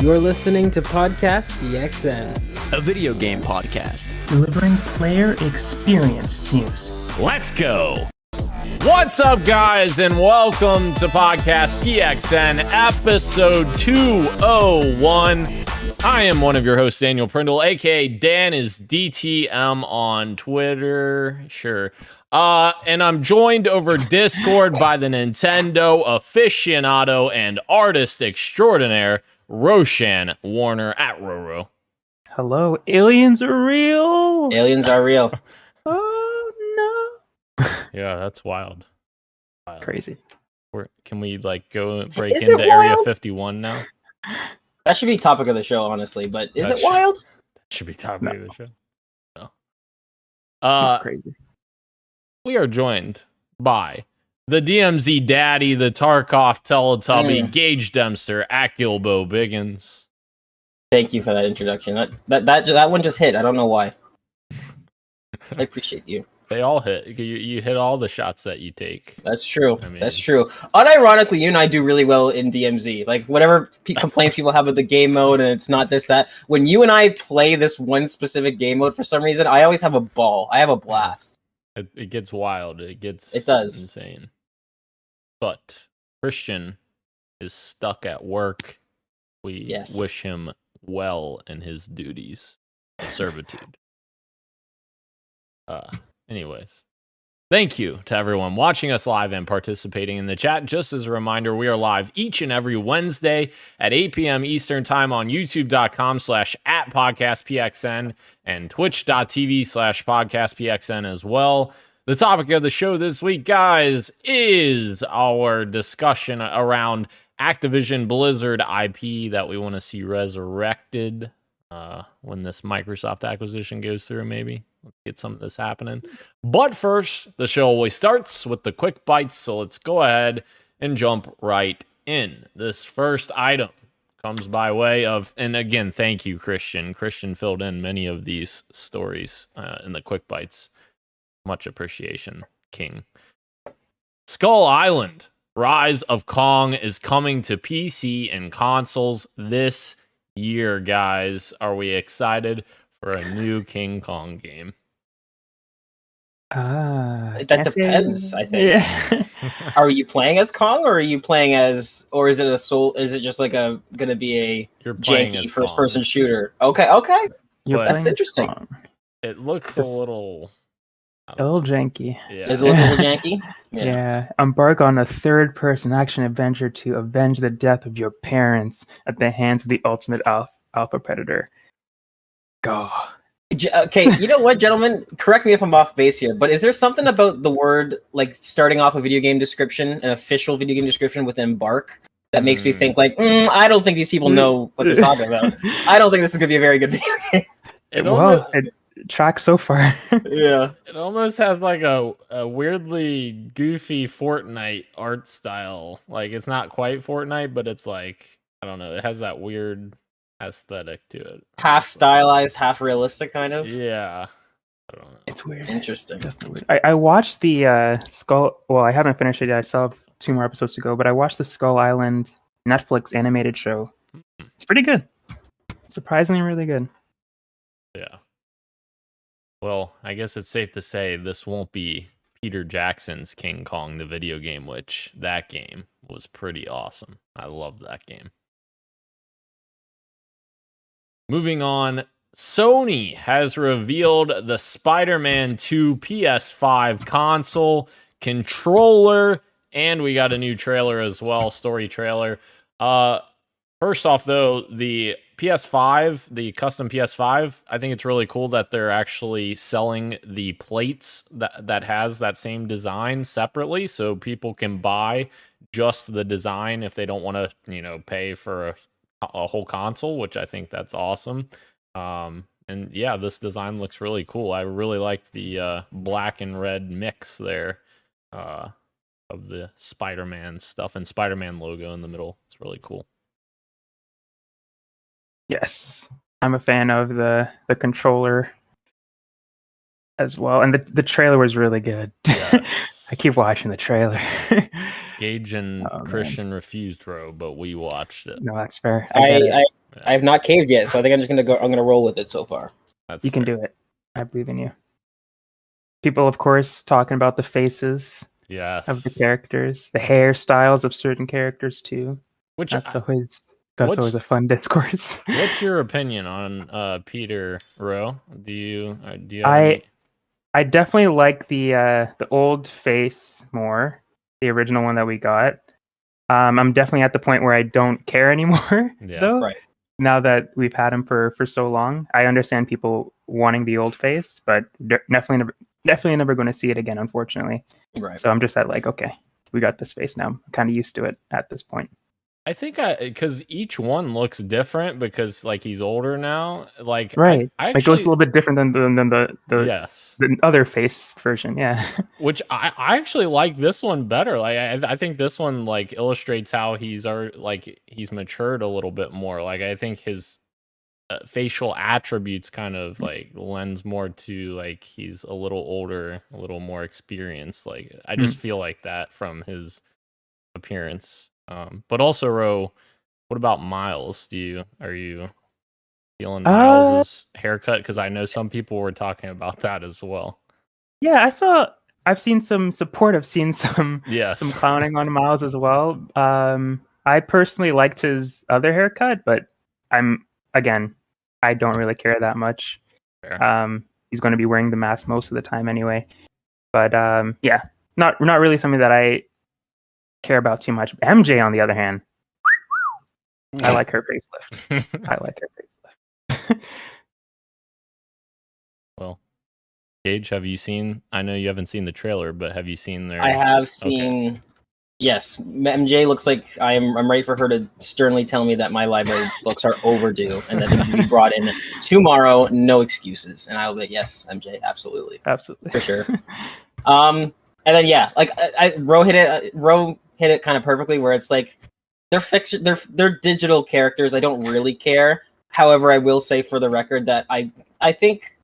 You're listening to Podcast PXN, a video game podcast delivering player experience news. Let's go! What's up, guys, and welcome to Podcast PXN, episode 201. I am one of your hosts, Daniel Prindle, aka Dan is DTM on Twitter. Sure. And I'm joined over Discord by the Nintendo aficionado and artist extraordinaire, Roshan Warner at Roro. Hello, aliens are real. Aliens are real. Oh no! Yeah, that's wild. Crazy. Can we go break Is into it Area wild? 51 now? That should be topic of the show, honestly. But is it wild? That should be topic of the show. No. It's crazy. We are joined by the DMZ Daddy, the Tarkov Teletubby, Gage Dempster, at Gilbo Biggins. Thank you for that introduction. That one just hit. I don't know why. I appreciate you. They all hit. You hit all the shots that you take. That's true. I mean, That's true. Unironically, you and I do really well in DMZ. Like, whatever complaints people have with the game mode and it's not this, that. When you and I play this one specific game mode for some reason, I always have a ball. I have a blast. It gets wild. It does. Insane. But Christian is stuck at work. We wish him well in his duties of servitude. Anyways, thank you to everyone watching us live and participating in the chat. Just as a reminder, we are live each and every Wednesday at 8 p.m. Eastern time on youtube.com/@podcastpxn and twitch.tv/podcastpxn as well. The topic of the show this week, guys, is our discussion around Activision Blizzard IP that we want to see resurrected when this Microsoft acquisition goes through, maybe. Let's get some of this happening. But first, the show always starts with the quick bites, so let's go ahead and jump right in. This first item comes by way of, and again, thank you, Christian. Christian filled in many of these stories in the quick bites. Much appreciation, King. Skull Island, Rise of Kong is coming to PC and consoles this year, guys. Are we excited for a new King Kong game? That depends, I think. Yeah. Are you playing as Kong, or are you playing as, or is it just gonna be a janky first-person shooter? Okay. That's interesting. Kong. It looks a little janky. Yeah. Is it a little janky? Yeah. Embark on a third-person action adventure to avenge the death of your parents at the hands of the ultimate alpha predator. Go. Okay, you know what, gentlemen? Correct me if I'm off base here, but is there something about the word, starting off a video game description, an official video game description with embark, that makes me think, I don't think these people know what they're talking about. I don't think this is going to be a very good video game. It tracks so far. Yeah. It almost has a weirdly goofy Fortnite art style. It's not quite Fortnite, but it's I don't know, it has that weird aesthetic to it. Half stylized, half realistic, kind of. Yeah. I don't know. It's weird. Interesting. Weird. I watched the Skull. Well, I haven't finished it yet. I still have 2 more episodes to go. But I watched the Skull Island Netflix animated show. It's pretty good. Surprisingly, really good. Yeah. Well, I guess it's safe to say this won't be Peter Jackson's King Kong, the video game, which that game was pretty awesome. I love that game. Moving on, Sony has revealed the Spider-Man 2 PS5 console, controller, and we got a new trailer as well, story trailer. First off, though, the PS5, the custom PS5, I think it's really cool that they're actually selling the plates that has that same design separately, so people can buy just the design if they don't want to, pay for a whole console, which I think that's awesome. And yeah, this design looks really cool. I really like the black and red mix there of the Spider-Man stuff and Spider-Man logo in the middle. It's really cool. Yes, I'm a fan of the controller as well, and the trailer was really good. Yes. I keep watching the trailer. Gage and Christian refused, bro, but we watched it. No, that's fair. I have not caved yet, so I think I'm just gonna go. I'm gonna roll with it so far. That's You can do it. I believe in you. People, of course, talking about the faces Yes. of the characters, the hairstyles of certain characters too. Which That's what's- always a fun discourse. what's your opinion on Peter Rowe? Do you have any... I definitely like the old face more, the original one that we got. I'm definitely at the point where I don't care anymore, Yeah. though. Right. Now that we've had him for so long, I understand people wanting the old face, but definitely never going to see it again, unfortunately. Right. So I'm just at like, okay, we got this face now. I'm kind of used to it at this point. I think because each one looks different because like he's older now. Like Right. I It actually, goes a little bit different than the yes. the other face version. Yeah. Which I actually like this one better. Like I think this one like illustrates how he's matured a little bit more. Like I think his facial attributes kind of like lends more to like he's a little older, a little more experienced. Like I just feel like that from his appearance. But also, Ro, what about Miles? Are you feeling Miles's haircut? Because I know some people were talking about that as well. Yeah, I've seen some support. I've seen some clowning on Miles as well. I personally liked his other haircut, but I don't really care that much. Fair. He's going to be wearing the mask most of the time anyway. But yeah, not really something that I care about too much. MJ, on the other hand, I like her facelift. I like her facelift. Well, Gage, have you seen? I know you haven't seen the trailer, but have you seen their? I have seen. Okay. Yes, MJ looks like I'm ready for her to sternly tell me that my library books are overdue and that they can be brought in tomorrow. No excuses, and I'll be like, yes, MJ, absolutely, for sure. And then yeah, like Ro hit it kind of perfectly, where it's like they're digital characters. I don't really care. However, I will say for the record that I think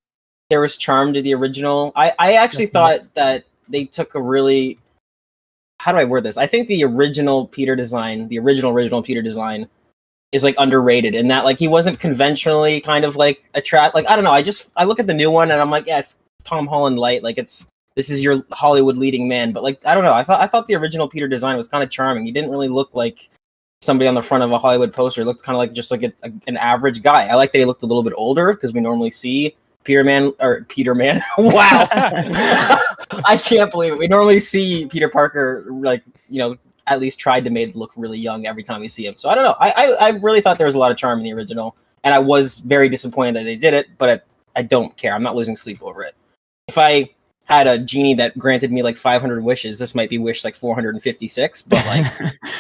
there was charm to the original. I actually thought that they took a really, how do I word this? I think the original Peter design, the original Peter design, is like underrated in that like he wasn't conventionally kind of like like I don't know. I look at the new one and I'm like, yeah, it's Tom Holland light. Like this is your Hollywood leading man. But like I don't know. I thought the original Peter design was kind of charming. He didn't really look like somebody on the front of a Hollywood poster. He looked kind of like just like an average guy. I like that he looked a little bit older because we normally see Peter Man. Wow. I can't believe it. We normally see Peter Parker, like, at least tried to make it look really young every time we see him. So I don't know. I really thought there was a lot of charm in the original, and I was very disappointed that they did it, but I don't care. I'm not losing sleep over it. If I had a genie that granted me like 500 wishes, this might be wish like 456, but like,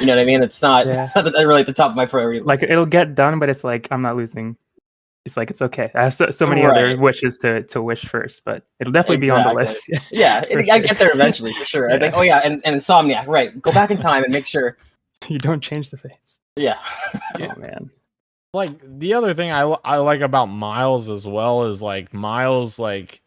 you know what I mean? It's not really at the top of my priority list. Like it'll get done, but it's like, I'm not losing. It's like, it's okay. I have so many other wishes to wish first, but it'll definitely be on the list. Yeah, I get there eventually for sure. Yeah. I'd be like, oh yeah, and Insomniac, right? Go back in time and make sure you don't change the face. Yeah. Oh man. Like the other thing I like about Miles as well is like Miles, like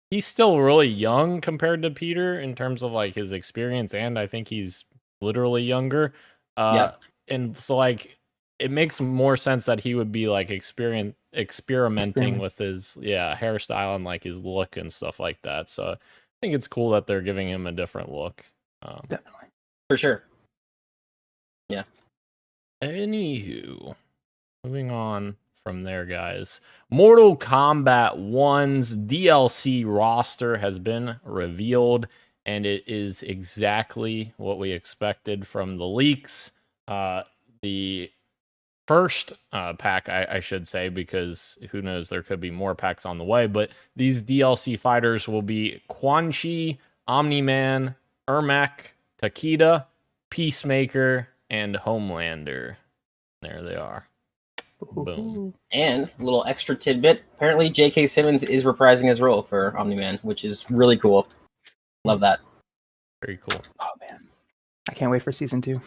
he's still really young compared to Peter in terms of like his experience, and I think he's literally younger. And so like it makes more sense that he would be like experimenting with his hairstyle and like his look and stuff like that. So I think it's cool that they're giving him a different look. Definitely. For sure. Yeah. Anywho, moving on from there, guys. Mortal Kombat 1's DLC roster has been revealed, and it is exactly what we expected from the leaks. The first pack, I should say, because who knows, there could be more packs on the way, but these DLC fighters will be Quan Chi, Omni-Man, Ermac, Takeda, Peacemaker, and Homelander. There they are. Boom. And a little extra tidbit, apparently J.K. Simmons is reprising his role for Omni-Man, which is really cool. Love that. Very cool. Oh man, I can't wait for season 2.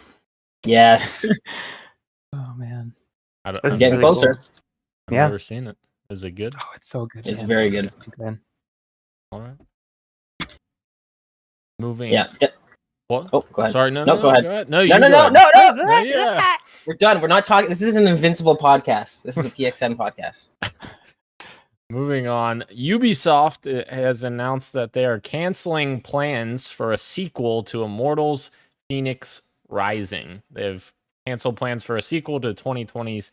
Yes. Oh man, I'm getting really closer. Cool. I've never seen it. Is it good? Oh, it's so good. It's very good. All right. Moving. Yeah. What? Oh, go ahead. Sorry, no, go ahead. No, you No, go no, ahead. no, no. Yeah. We're done. We're not talking. This is an invincible podcast. This is a PXN podcast. Moving on, Ubisoft has announced that they are canceling plans for a sequel to Immortals Phoenix Rising. They've canceled plans for a sequel to 2020's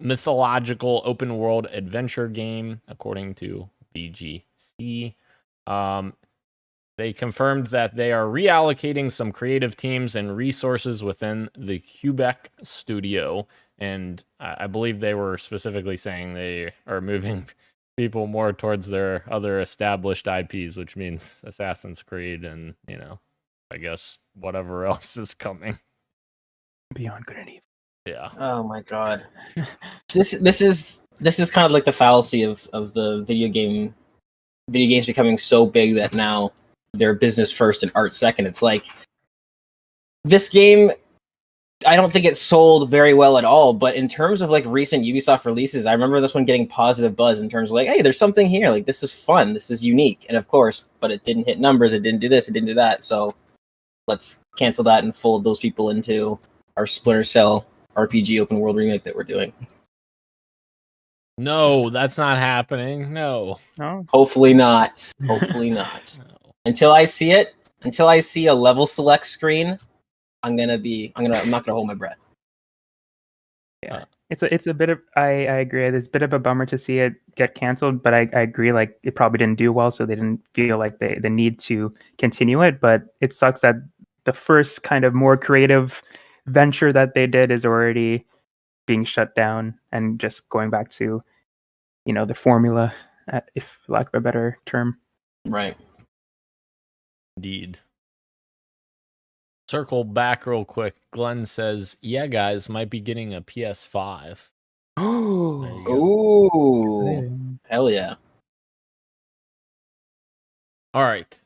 mythological open world adventure game, according to BGC. They confirmed that they are reallocating some creative teams and resources within the Quebec studio. And I believe they were specifically saying they are moving people more towards their other established IPs, which means Assassin's Creed and, I guess whatever else is coming. Beyond Good and Evil. Yeah. Oh my god. This is kind of like the fallacy of the video games becoming so big that now they're business first and art second. It's like this game, I don't think it sold very well at all, but in terms of like recent Ubisoft releases, I remember this one getting positive buzz in terms of like, hey, there's something here, like this is fun, this is unique. And of course, but it didn't hit numbers, it didn't do this, it didn't do that, so let's cancel that and fold those people into our Splinter Cell RPG open world remake that we're doing. No, that's not happening. No. Hopefully not. Hopefully not. No. Until I see it, until I see a level select screen, I'm not gonna hold my breath. Yeah, it's a bit of I agree. It's a bit of a bummer to see it get canceled, but I agree. Like it probably didn't do well, so they didn't feel like the need to continue it. But it sucks that the first kind of more creative venture that they did is already being shut down and just going back to, the formula, if for lack of a better term. Right. Indeed. Circle back real quick. Glenn says, yeah, guys, might be getting a PS5. Oh, Ooh. Hell yeah. All right.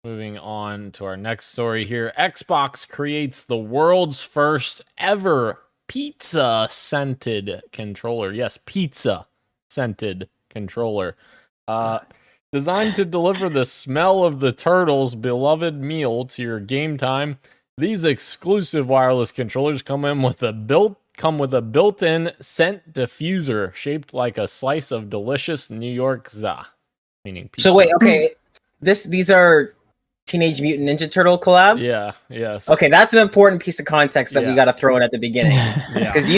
Moving on to our next story here. Xbox creates the world's first ever pizza scented controller. Yes, pizza scented controller. Designed to deliver the smell of the turtle's beloved meal to your game time. These exclusive wireless controllers come with a built-in scent diffuser shaped like a slice of delicious New York za, meaning pizza. So wait, okay, these are Teenage Mutant Ninja Turtle collab? Yeah, yes. Okay, that's an important piece of context that we got to throw in at the beginning. Yeah. Because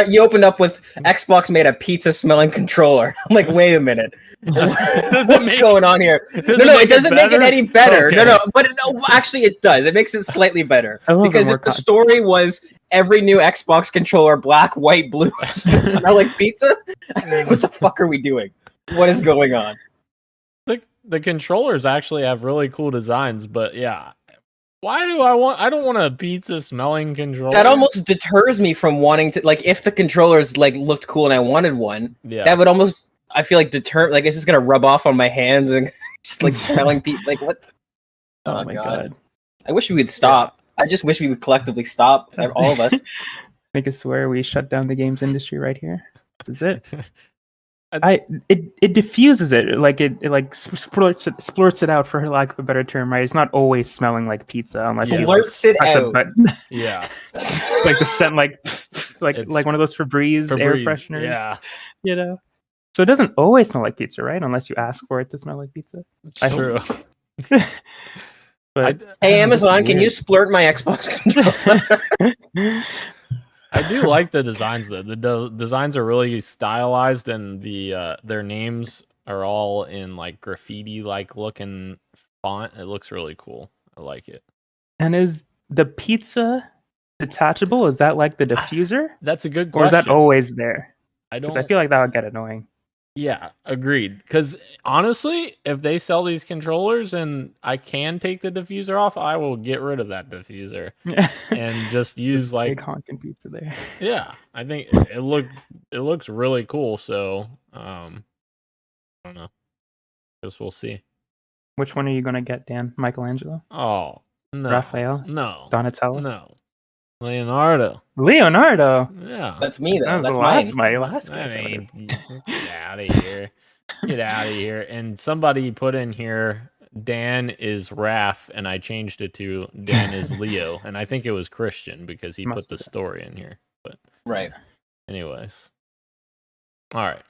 you opened up with Xbox made a pizza smelling controller. I'm like, wait a minute. What's going on here? No, it doesn't make it any better. Okay. No, actually it does. It makes it slightly better. Because if the context. story was every new Xbox controller, black, white, blue, smell like pizza, what the fuck are we doing? What is going on? The controllers actually have really cool designs, but yeah. I don't want a pizza smelling controller. That almost deters me from wanting to, like, if the controllers like looked cool and I wanted one, that would almost, I feel like it's just gonna rub off on my hands and just like smelling pizza. Like what? Oh my god. I wish we would stop. I just wish we would collectively stop, all of us. Make us swear we shut down the games industry right here. This is it. It diffuses it, like it like splurts it out, for lack of a better term, right? It's not always smelling like pizza unless you blurts it press a out. button. Yeah. Like the scent, like one of those Febreze air fresheners. Yeah. So it doesn't always smell like pizza, right? Unless you ask for it to smell like pizza. True. But Hey Amazon, can you splurt my Xbox controller? I do like the designs though. The designs are really stylized, and their names are all in like graffiti like looking font. It looks really cool. I like it. And is the pizza detachable? Is that like the diffuser? That's a good question. Or is that always there? I Because I feel like that would get annoying. Yeah, agreed. Because honestly, if they sell these controllers and I can take the diffuser off, I will get rid of that diffuser and just use like big honking pizza there. Yeah, I think it looks really cool. So I don't know. Guess we'll see. Which one are you gonna get, Dan? Michelangelo? Oh no, Raphael? No, Donatello? No, Leonardo. Yeah, That's me though. That's my last I guess. mean, get out of here. Get out of here. And somebody put in here Dan is Raph, and I changed it to Dan is Leo, and I think it was Christian because he put the story in here. But Right. anyways, all right.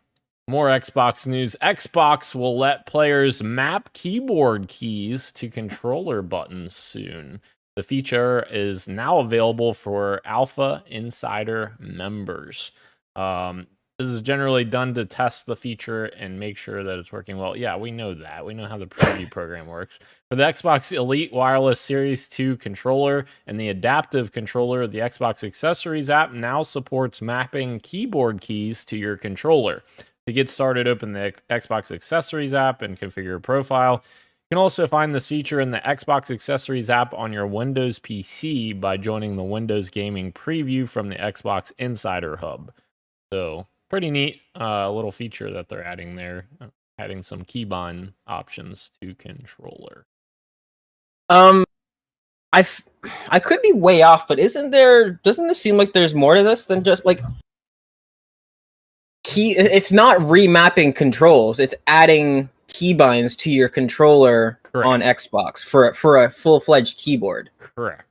More Xbox news. Xbox will let players map keyboard keys to controller buttons soon. The feature is now available for Alpha Insider members. This is generally done to test the feature and make sure that it's working well. Yeah, we know that. We know how the preview program works. For the Xbox Elite Wireless Series 2 controller and the adaptive controller, the Xbox Accessories app now supports mapping keyboard keys to your controller. To get started, open the Xbox Accessories app and configure your profile. You can also find this feature in the Xbox Accessories app on your Windows PC by joining the Windows Gaming Preview from the Xbox Insider Hub. So, pretty neat little feature that they're adding there, adding some keybind options to controller. I could be way off, but doesn't this seem like there's more to this than just like it's not remapping controls, it's adding keybinds to your controller. Correct. On Xbox for a full-fledged keyboard. Correct.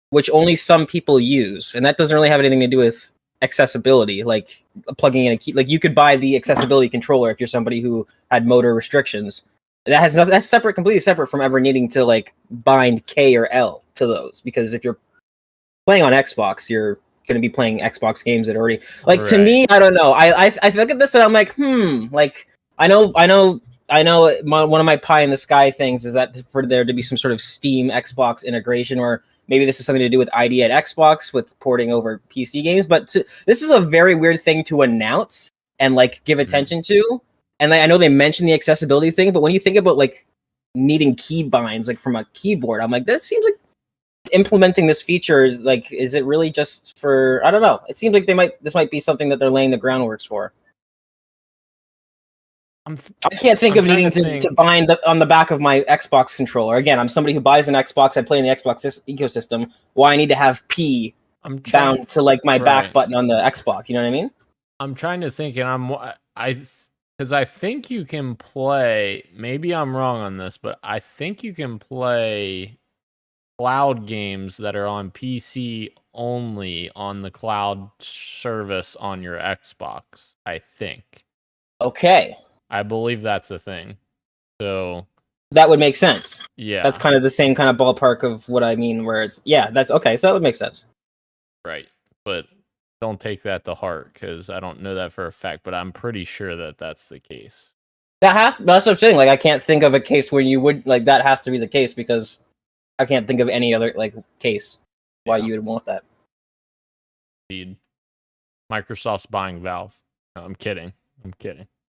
Which only some people use, and that doesn't really have anything to do with accessibility, like plugging in a key. Like you could buy the accessibility controller if you're somebody who had motor restrictions. That's separate, completely separate from ever needing to like bind K or L to those, because if you're playing on Xbox, you're going to be playing Xbox games that already like. Right. To me, I don't know. I look at this and I'm like, like I know. One of my pie in the sky things is that for there to be some sort of Steam Xbox integration, or maybe this is something to do with ID at Xbox with porting over PC games. But this is a very weird thing to announce and like give attention to. And I know they mentioned the accessibility thing, but when you think about like needing key binds like from a keyboard, I'm like, this seems like implementing this feature is like, is it really just for? I don't know. It seems like this might be something that they're laying the groundworks for. I can't think of needing to bind on the back of my Xbox controller. Again, I'm somebody who buys an Xbox. I play in the Xbox ecosystem. Why I need to have P bound to like my back button on the Xbox? You know what I mean? I'm trying to think, and because I think you can play. Maybe I'm wrong on this, but I think you can play cloud games that are on PC only on the cloud service on your Xbox. I think. Okay. I believe that's a thing. So that would make sense. Yeah. That's kind of the same kind of ballpark of what I mean, where it's, yeah, that's okay. So that would make sense. Right. But don't take that to heart because I don't know that for a fact, but I'm pretty sure that that's the case. That's what I'm saying. Like, I can't think of a case where you would, like, that has to be the case because I can't think of any other, like, case why you would want that. Indeed. Microsoft's buying Valve. No, I'm kidding.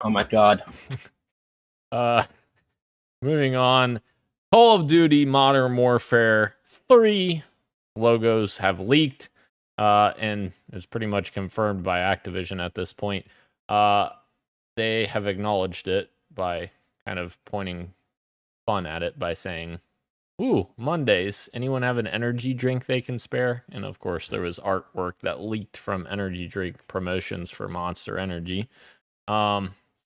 Oh my god. Moving on. Call of Duty Modern Warfare 3 logos have leaked and is pretty much confirmed by Activision at this point. They have acknowledged it by kind of pointing fun at it by saying, "Ooh, Mondays. Anyone have an energy drink they can spare?" And of course, there was artwork that leaked from energy drink promotions for Monster Energy.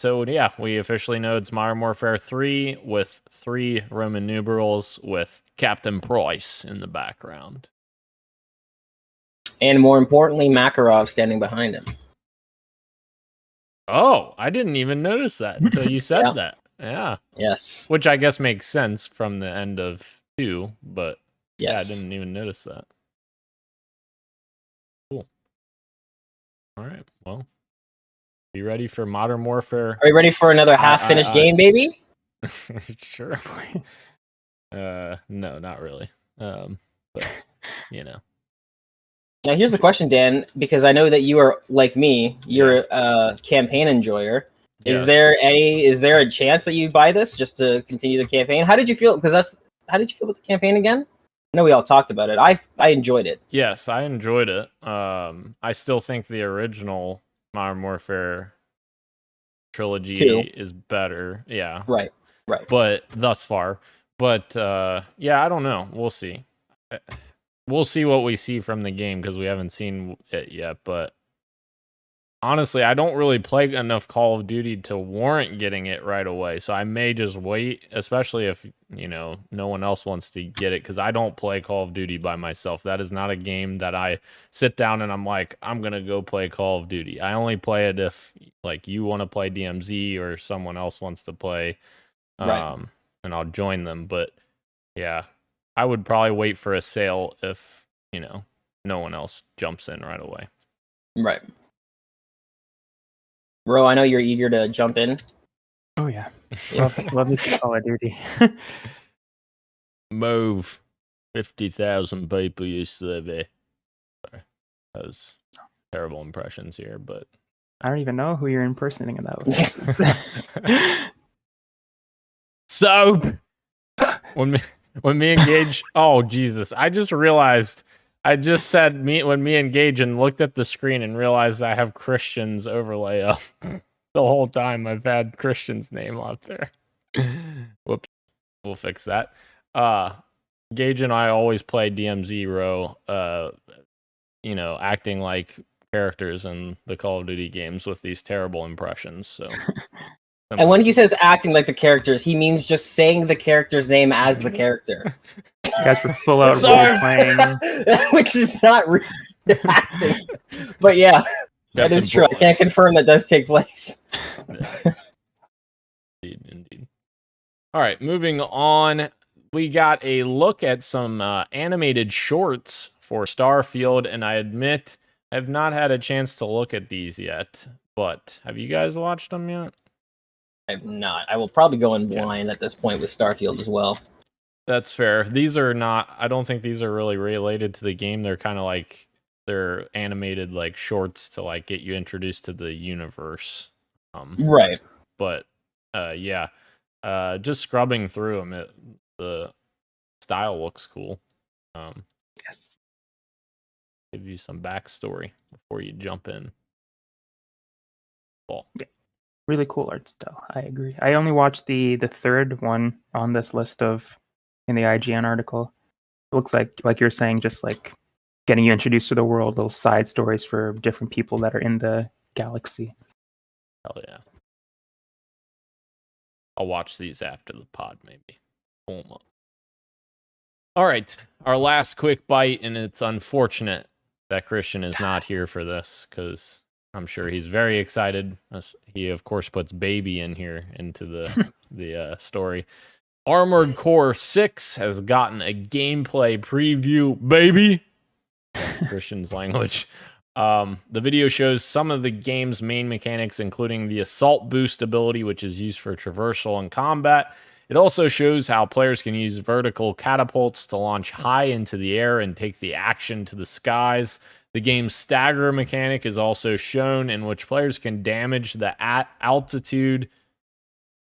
So yeah, we officially know it's Modern Warfare 3 with 3 Roman numerals with Captain Price in the background. And more importantly, Makarov standing behind him. Oh, I didn't even notice that until you said that. Yeah. Yes. Which I guess makes sense from the end of 2, but yes. Yeah, I didn't even notice that. Cool. All right, well. You ready for Modern Warfare? Are you ready for another half-finished game, baby? Sure. No, not really. But you know. Now here's the question, Dan, because I know that you are like me. You're a campaign enjoyer. Yes. Is there a chance that you buy this just to continue the campaign? How did you feel? How did you feel about the campaign again? I know we all talked about it. I enjoyed it. Yes, I enjoyed it. I still think the original Modern Warfare trilogy 2 is better. Yeah. Right. But thus far. But yeah, I don't know. We'll see. We'll see what we see from the game because we haven't seen it yet. But honestly, I don't really play enough Call of Duty to warrant getting it right away. So I may just wait, especially if, no one else wants to get it, because I don't play Call of Duty by myself. That is not a game that I sit down and I'm like, I'm going to go play Call of Duty. I only play it if, like, you want to play DMZ or someone else wants to play, Right. and I'll join them. But, yeah, I would probably wait for a sale if, no one else jumps in right away. Right. Bro, I know you're eager to jump in. Oh yeah, love me some Call of Duty. Move 50,000 people used to live here. Sorry. That was terrible impressions here, but I don't even know who you're impersonating in that with. so when me engage, oh Jesus, I just realized I just said when me engage and looked at the screen and realized I have Christian's overlay up. The whole time I've had Christian's name up there. Whoops. We'll fix that. Gage and I always play DMZ row, acting like characters in the Call of Duty games with these terrible impressions. So And when he says acting like the characters, he means just saying the character's name as the character. You guys were full out role playing. Which is not really acting. But yeah, that is true. I can't confirm that does take place. Indeed. All right, moving on. We got a look at some animated shorts for Starfield, and I admit I have not had a chance to look at these yet. But have you guys watched them yet? I have not. I will probably go in blind at this point with Starfield as well. That's fair. These are not, I don't think these are really related to the game. They're kind of like, they're animated like shorts to like get you introduced to the universe. Right. But yeah, just scrubbing through them, the style looks cool. Yes. Give you some backstory before you jump in. Cool. Yeah. Really cool art style. I agree. I only watched the third one on this list in the IGN article. It looks like you're saying, just like getting you introduced to the world, little side stories for different people that are in the galaxy. Hell yeah. I'll watch these after the pod, maybe. Pull 'em up. All right. Our last quick bite, and it's unfortunate that Christian is not here for this, because I'm sure he's very excited. He, of course, puts baby in here into the story. Armored Core 6 has gotten a gameplay preview, baby. That's Christian's language. The video shows some of the game's main mechanics, including the assault boost ability, which is used for traversal and combat. It also shows how players can use vertical catapults to launch high into the air and take the action to the skies. The game's stagger mechanic is also shown, in which players can damage the altitude. It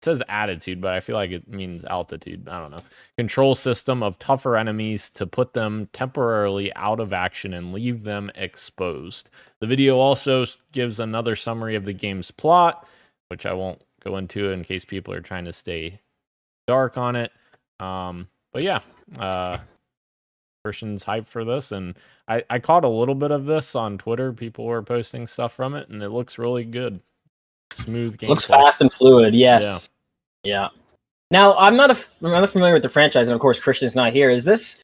says attitude, but I feel like it means altitude. I don't know. Control system of tougher enemies to put them temporarily out of action and leave them exposed. The video also gives another summary of the game's plot, which I won't go into in case people are trying to stay dark on it. But yeah, Christian's hyped for this, and I caught a little bit of this on Twitter. People were posting stuff from it, and it looks really good. Smooth gameplay. Looks fast and fluid, yes. Yeah. Now, I'm not familiar with the franchise, and of course, Christian's not here. Is this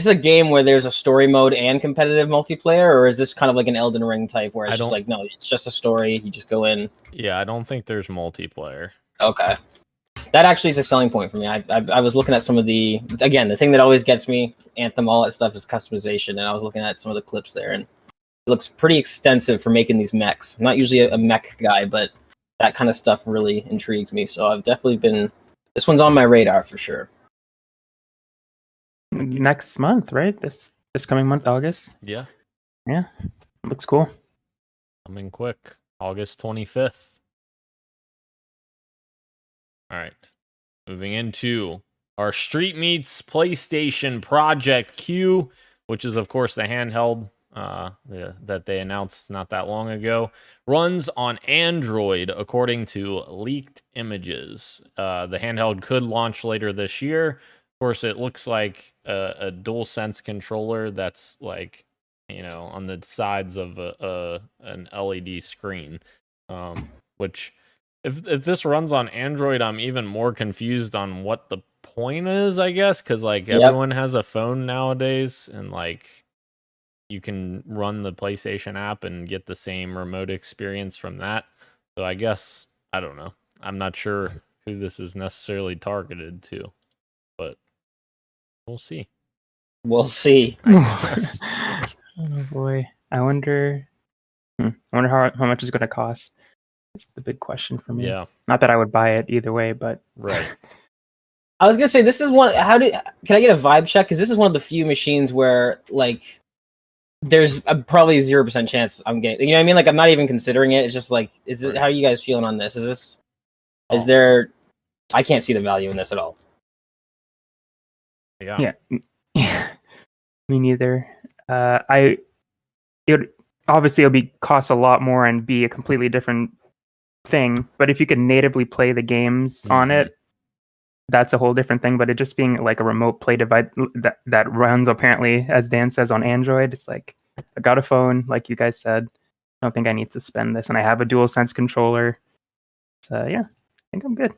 a game where there's a story mode and competitive multiplayer, or is this kind of like an Elden Ring type where it's just like, no, it's just a story, you just go in? Yeah, I don't think there's multiplayer. Okay. That actually is a selling point for me. I was looking at some of the thing that always gets me, Anthem, all that stuff is customization, and I was looking at some of the clips there, and it looks pretty extensive for making these mechs. I'm not usually a mech guy, but that kind of stuff really intrigues me, so I've definitely been... This one's on my radar for sure. Next month, right? This coming month, August? Yeah. Yeah. Looks cool. Coming quick. August 25th. All right. Moving into our Street Meets PlayStation Project Q, which is, of course, the handheld that they announced not that long ago. Runs on Android, according to leaked images. The handheld could launch later this year. Of course, it looks like a DualSense controller that's like on the sides of an LED screen. Which, if this runs on Android, I'm even more confused on what the point is, I guess, because everyone has a phone nowadays, and you can run the PlayStation app and get the same remote experience from that. So I guess, I don't know. I'm not sure who this is necessarily targeted to, but we'll see. We'll see. Oh boy. I wonder how much it's going to cost. It's the big question for me. Yeah. Not that I would buy it either way, but right. I was gonna say this is one. Can I get a vibe check? Because this is one of the few machines where there's probably 0% chance I'm getting. You know what I mean? I'm not even considering it. It's just is it? How are you guys feeling on this? Is there? I can't see the value in this at all. Yeah. Me neither. It'll cost a lot more and be a completely different thing. But if you could natively play the games on it, that's a whole different thing. But it just being a remote play device that runs apparently, as Dan says, on Android, it's I got a phone, like you guys said. I don't think I need to spend this, and I have a DualSense controller. So I think I'm good.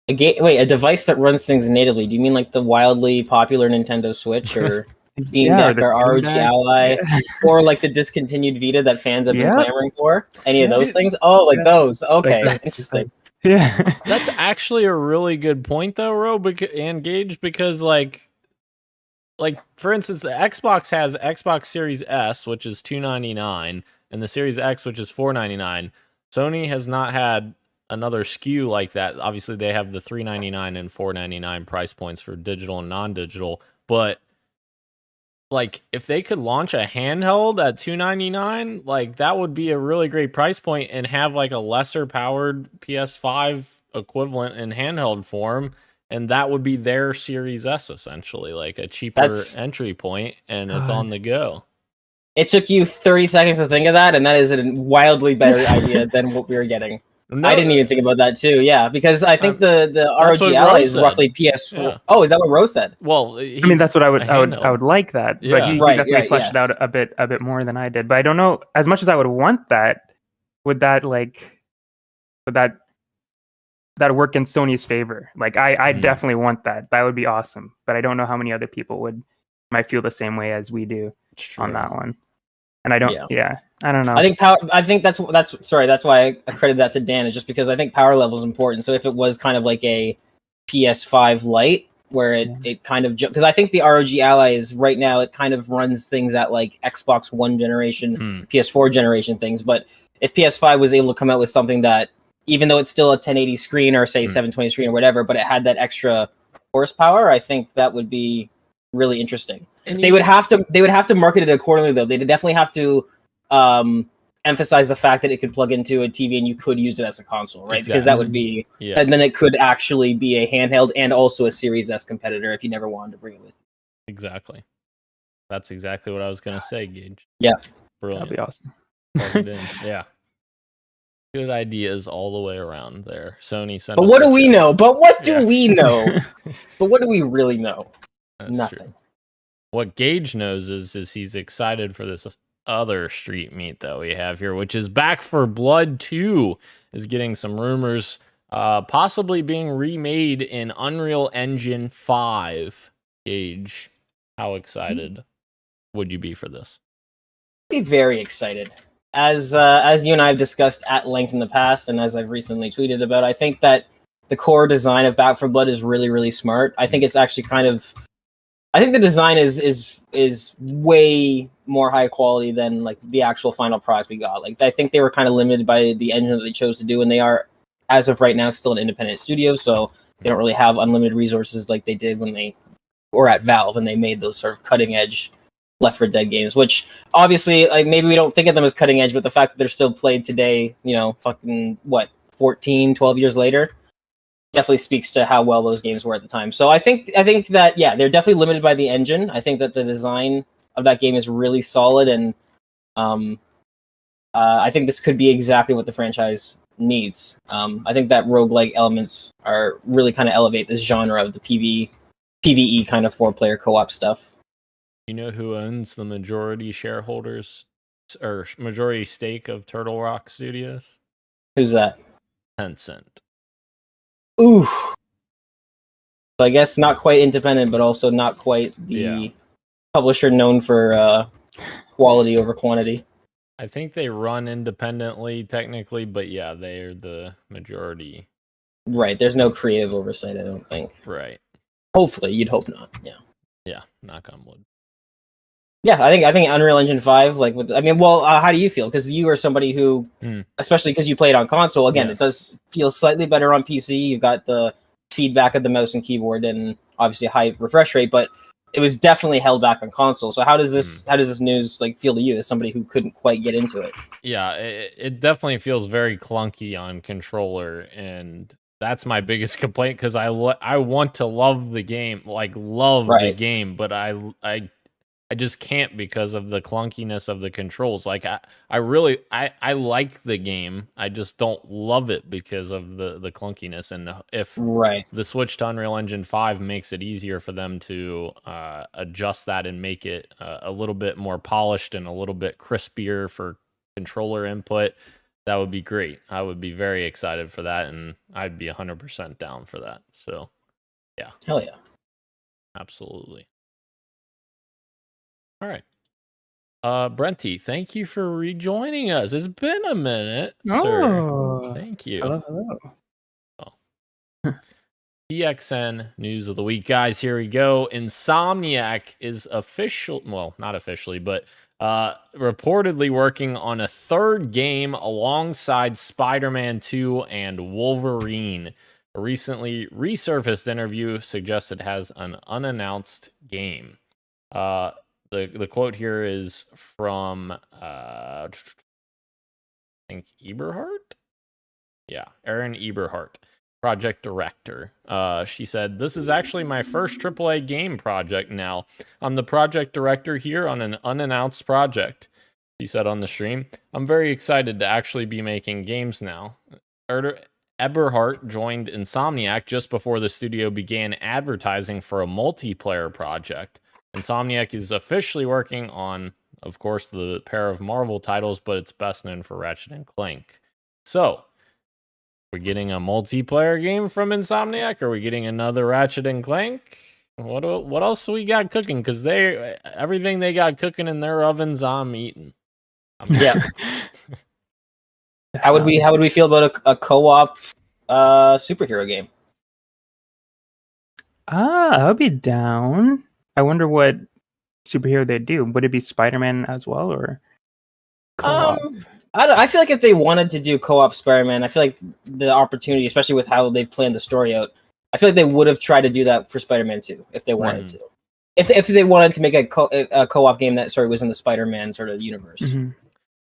A device that runs things natively. Do you mean the wildly popular Nintendo Switch or Steam Deck or ROG Ally, or the discontinued Vita that fans have been clamoring for? Any of those things? Oh, those. Okay, interesting. Yeah, that's actually a really good point, though, Ro and Gage, because for instance, the Xbox has Xbox Series S, which is $299, and the Series X, which is $499. Sony has not had another SKU like that. Obviously, they have the $399 and $499 price points for digital and non-digital, but if they could launch a handheld at $299, that would be a really great price point, and have a lesser powered PS5 equivalent in handheld form, and that would be their Series S essentially, a cheaper entry point, and it's on the go. It took you 30 seconds to think of that, and that is a wildly better idea than what we were getting. No, I didn't even think about that too. Yeah, because I think the ROG Ally is roughly PS4. Yeah. Oh, is that what Rose said? Well, that's what I would like that. Yeah. But he definitely fleshed it out a bit more than I did. But I don't know, as much as I would want that, would that work in Sony's favor? I definitely want that. That would be awesome. But I don't know how many other people might feel the same way as we do on that one. And I don't. Yeah. I don't know. I think that's why I credit that to Dan, is just because I think power level is important. So if it was kind of a PS5 Lite, where it kind of, because I think the ROG Ally is right now, it kind of runs things at Xbox One generation, PS4 generation things. But if PS5 was able to come out with something that, even though it's still a 1080 screen or say 720 screen or whatever, but it had that extra horsepower, I think that would be really interesting. And they would have to market it accordingly, though. They'd definitely have to emphasize the fact that it could plug into a TV and you could use it as a console, right? Exactly. Because that would be, and then it could actually be a handheld and also a Series S competitor if you never wanted to bring it with you. Exactly. That's exactly what I was going to say, Gage. Yeah. Brilliant. That'd be awesome. Plug it in. Yeah. Good ideas all the way around there. Sony sent But what do we know? But what do we know? But what do we really know? That's Nothing. True. What Gage knows is he's excited for this other street meat that we have here, which is Back 4 Blood 2 is getting some rumors, possibly being remade in Unreal Engine 5. Gage, how excited would you be for this? Be very excited. As you and I have discussed at length in the past, and as I've recently tweeted about, I think that the core design of Back 4 Blood is really, really smart. I think it's actually I think the design is way more high quality than the actual final product we got. I think they were kind of limited by the engine that they chose to do, and they are, as of right now, still an independent studio, so they don't really have unlimited resources like they did when they were at Valve and they made those sort of cutting edge Left 4 Dead games, which obviously maybe we don't think of them as cutting edge, but the fact that they're still played today, 14, 12 years later, definitely speaks to how well those games were at the time. So I think that, they're definitely limited by the engine. I think that the design of that game is really solid, and I think this could be exactly what the franchise needs. I think that roguelike elements are really kind of elevate this genre of the PvE kind of 4-player co-op stuff. You know who owns the majority shareholders or majority stake of Turtle Rock Studios? Who's that? Tencent. Ooh. So I guess not quite independent, but also not quite the publisher known for quality over quantity. I think they run independently technically, but yeah, they're the majority. Right. There's no creative oversight, I don't think. Right. Hopefully, you'd hope not. Yeah. Yeah. Knock on wood. Yeah, I think Unreal Engine 5, how do you feel? Because you are somebody who, especially because you play it on console, again, Yes. It does feel slightly better on PC. You've got the feedback of the mouse and keyboard and obviously a high refresh rate, but it was definitely held back on console. So how does this news like feel to you as somebody who couldn't quite get into it? Yeah, it definitely feels very clunky on controller, and that's my biggest complaint because I want to love the game, the game, but I just can't because of the clunkiness of the controls. Like I really like the game. I just don't love it because of the clunkiness. And if the switch to Unreal Engine 5 makes it easier for them to adjust that and make it a little bit more polished and a little bit crispier for controller input, that would be great. I would be very excited for that, and I'd be 100% down for that. So, yeah. Hell yeah. Absolutely. All right. Brenty, thank you for rejoining us. It's been a minute, sir. Thank you. Hello. PXN news of the week, guys. Here we go. Insomniac is not officially, but reportedly working on a third game alongside Spider-Man 2 and Wolverine. A recently resurfaced interview suggests it has an unannounced game. The quote here is from I think Eberhardt? Yeah, Aaron Eberhardt, project director. She said, "This is actually my first AAA game project now. I'm the project director here on an unannounced project." She said on the stream, "I'm very excited to actually be making games now." Eberhardt joined Insomniac just before the studio began advertising for a multiplayer project. Insomniac is officially working on, of course, the pair of Marvel titles, but it's best known for Ratchet and Clank. So, we're getting a multiplayer game from Insomniac? Are we getting another Ratchet and Clank? What else we got cooking? Because everything they got cooking in their ovens, I'm eating. Yeah. How would we feel about a co-op superhero game? I would be down. I wonder what superhero they'd do. Would it be Spider-Man as well, or co-op? I feel like if they wanted to do co-op Spider-Man, I feel like the opportunity, especially with how they've planned the story out, I feel like they would have tried to do that for Spider-Man 2 if they wanted to. If they wanted to make a co-op game that was in the Spider-Man sort of universe. Mm-hmm.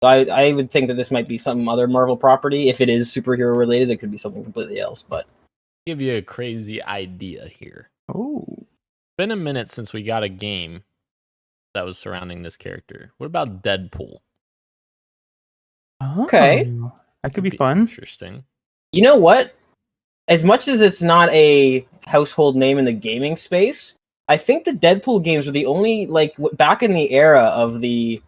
So I would think that this might be some other Marvel property. If it is superhero related, it could be something completely else. But give you a crazy idea here. Oh. Been a minute since we got a game that was surrounding this character. What about Deadpool? Okay. That could be fun. Interesting. You know what? As much as it's not a household name in the gaming space, I think the Deadpool games were the only, back in the era of the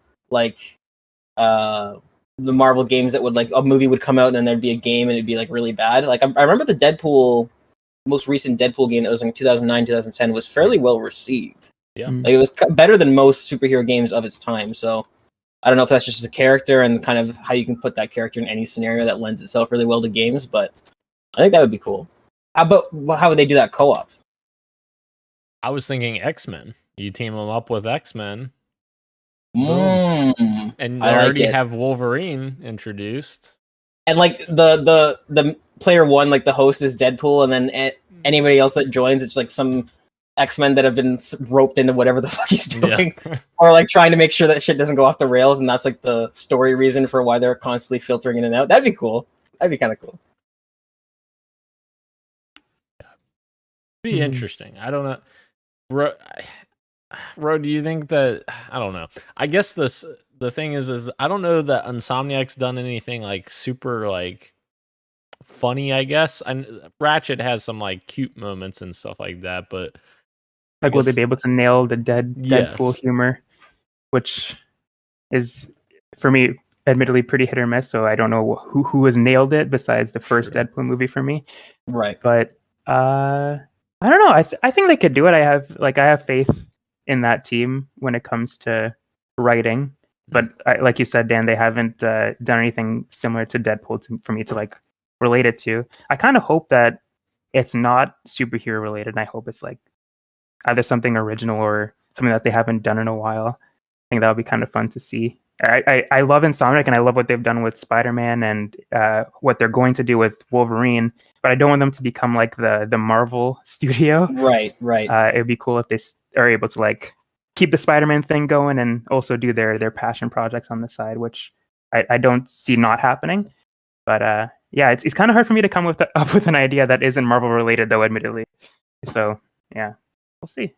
Marvel games that would, a movie would come out and then there'd be a game and it'd be, really bad. I remember the most recent Deadpool game that was in 2009, 2010 was fairly well received. Yeah. It was better than most superhero games of its time, so I don't know if that's just a character and kind of how you can put that character in any scenario that lends itself really well to games, but I think that would be cool. How would they do that co-op? I was thinking X-Men. You team them up with X-Men. And they already have Wolverine introduced. And the player one, the host is Deadpool, and then anybody else that joins, it's some X-Men that have been roped into whatever the fuck he's doing, or trying to make sure that shit doesn't go off the rails, and that's the story reason for why they're constantly filtering in and out. That'd be cool. That'd be kind of cool. Be interesting. I don't know. Ro, do you think that? I don't know. I guess the thing is I don't know that Insomniac's done anything super funny. I guess, and Ratchet has some cute moments and stuff like that, but Like, will they be able to nail the Deadpool Yes. humor, which is, for me, admittedly pretty hit or miss. So I don't know who has nailed it besides the first Sure. Deadpool movie for me. Right. But I don't know. I think they could do it. I have faith in that team when it comes to writing. But like you said, Dan, they haven't done anything similar to Deadpool for me to like relate it to. I kind of hope that it's not superhero related. And I hope it's like either something original or something that they haven't done in a while. I think that would be kind of fun to see. I love Insomniac and I love what they've done with Spider-Man and what they're going to do with Wolverine, but I don't want them to become like the Marvel studio. Right. It'd be cool if they are able to like keep the Spider-Man thing going and also do their passion projects on the side, which I don't see not happening. But yeah, it's kind of hard for me to come up with an idea that isn't Marvel related, though, admittedly. So yeah, we'll see.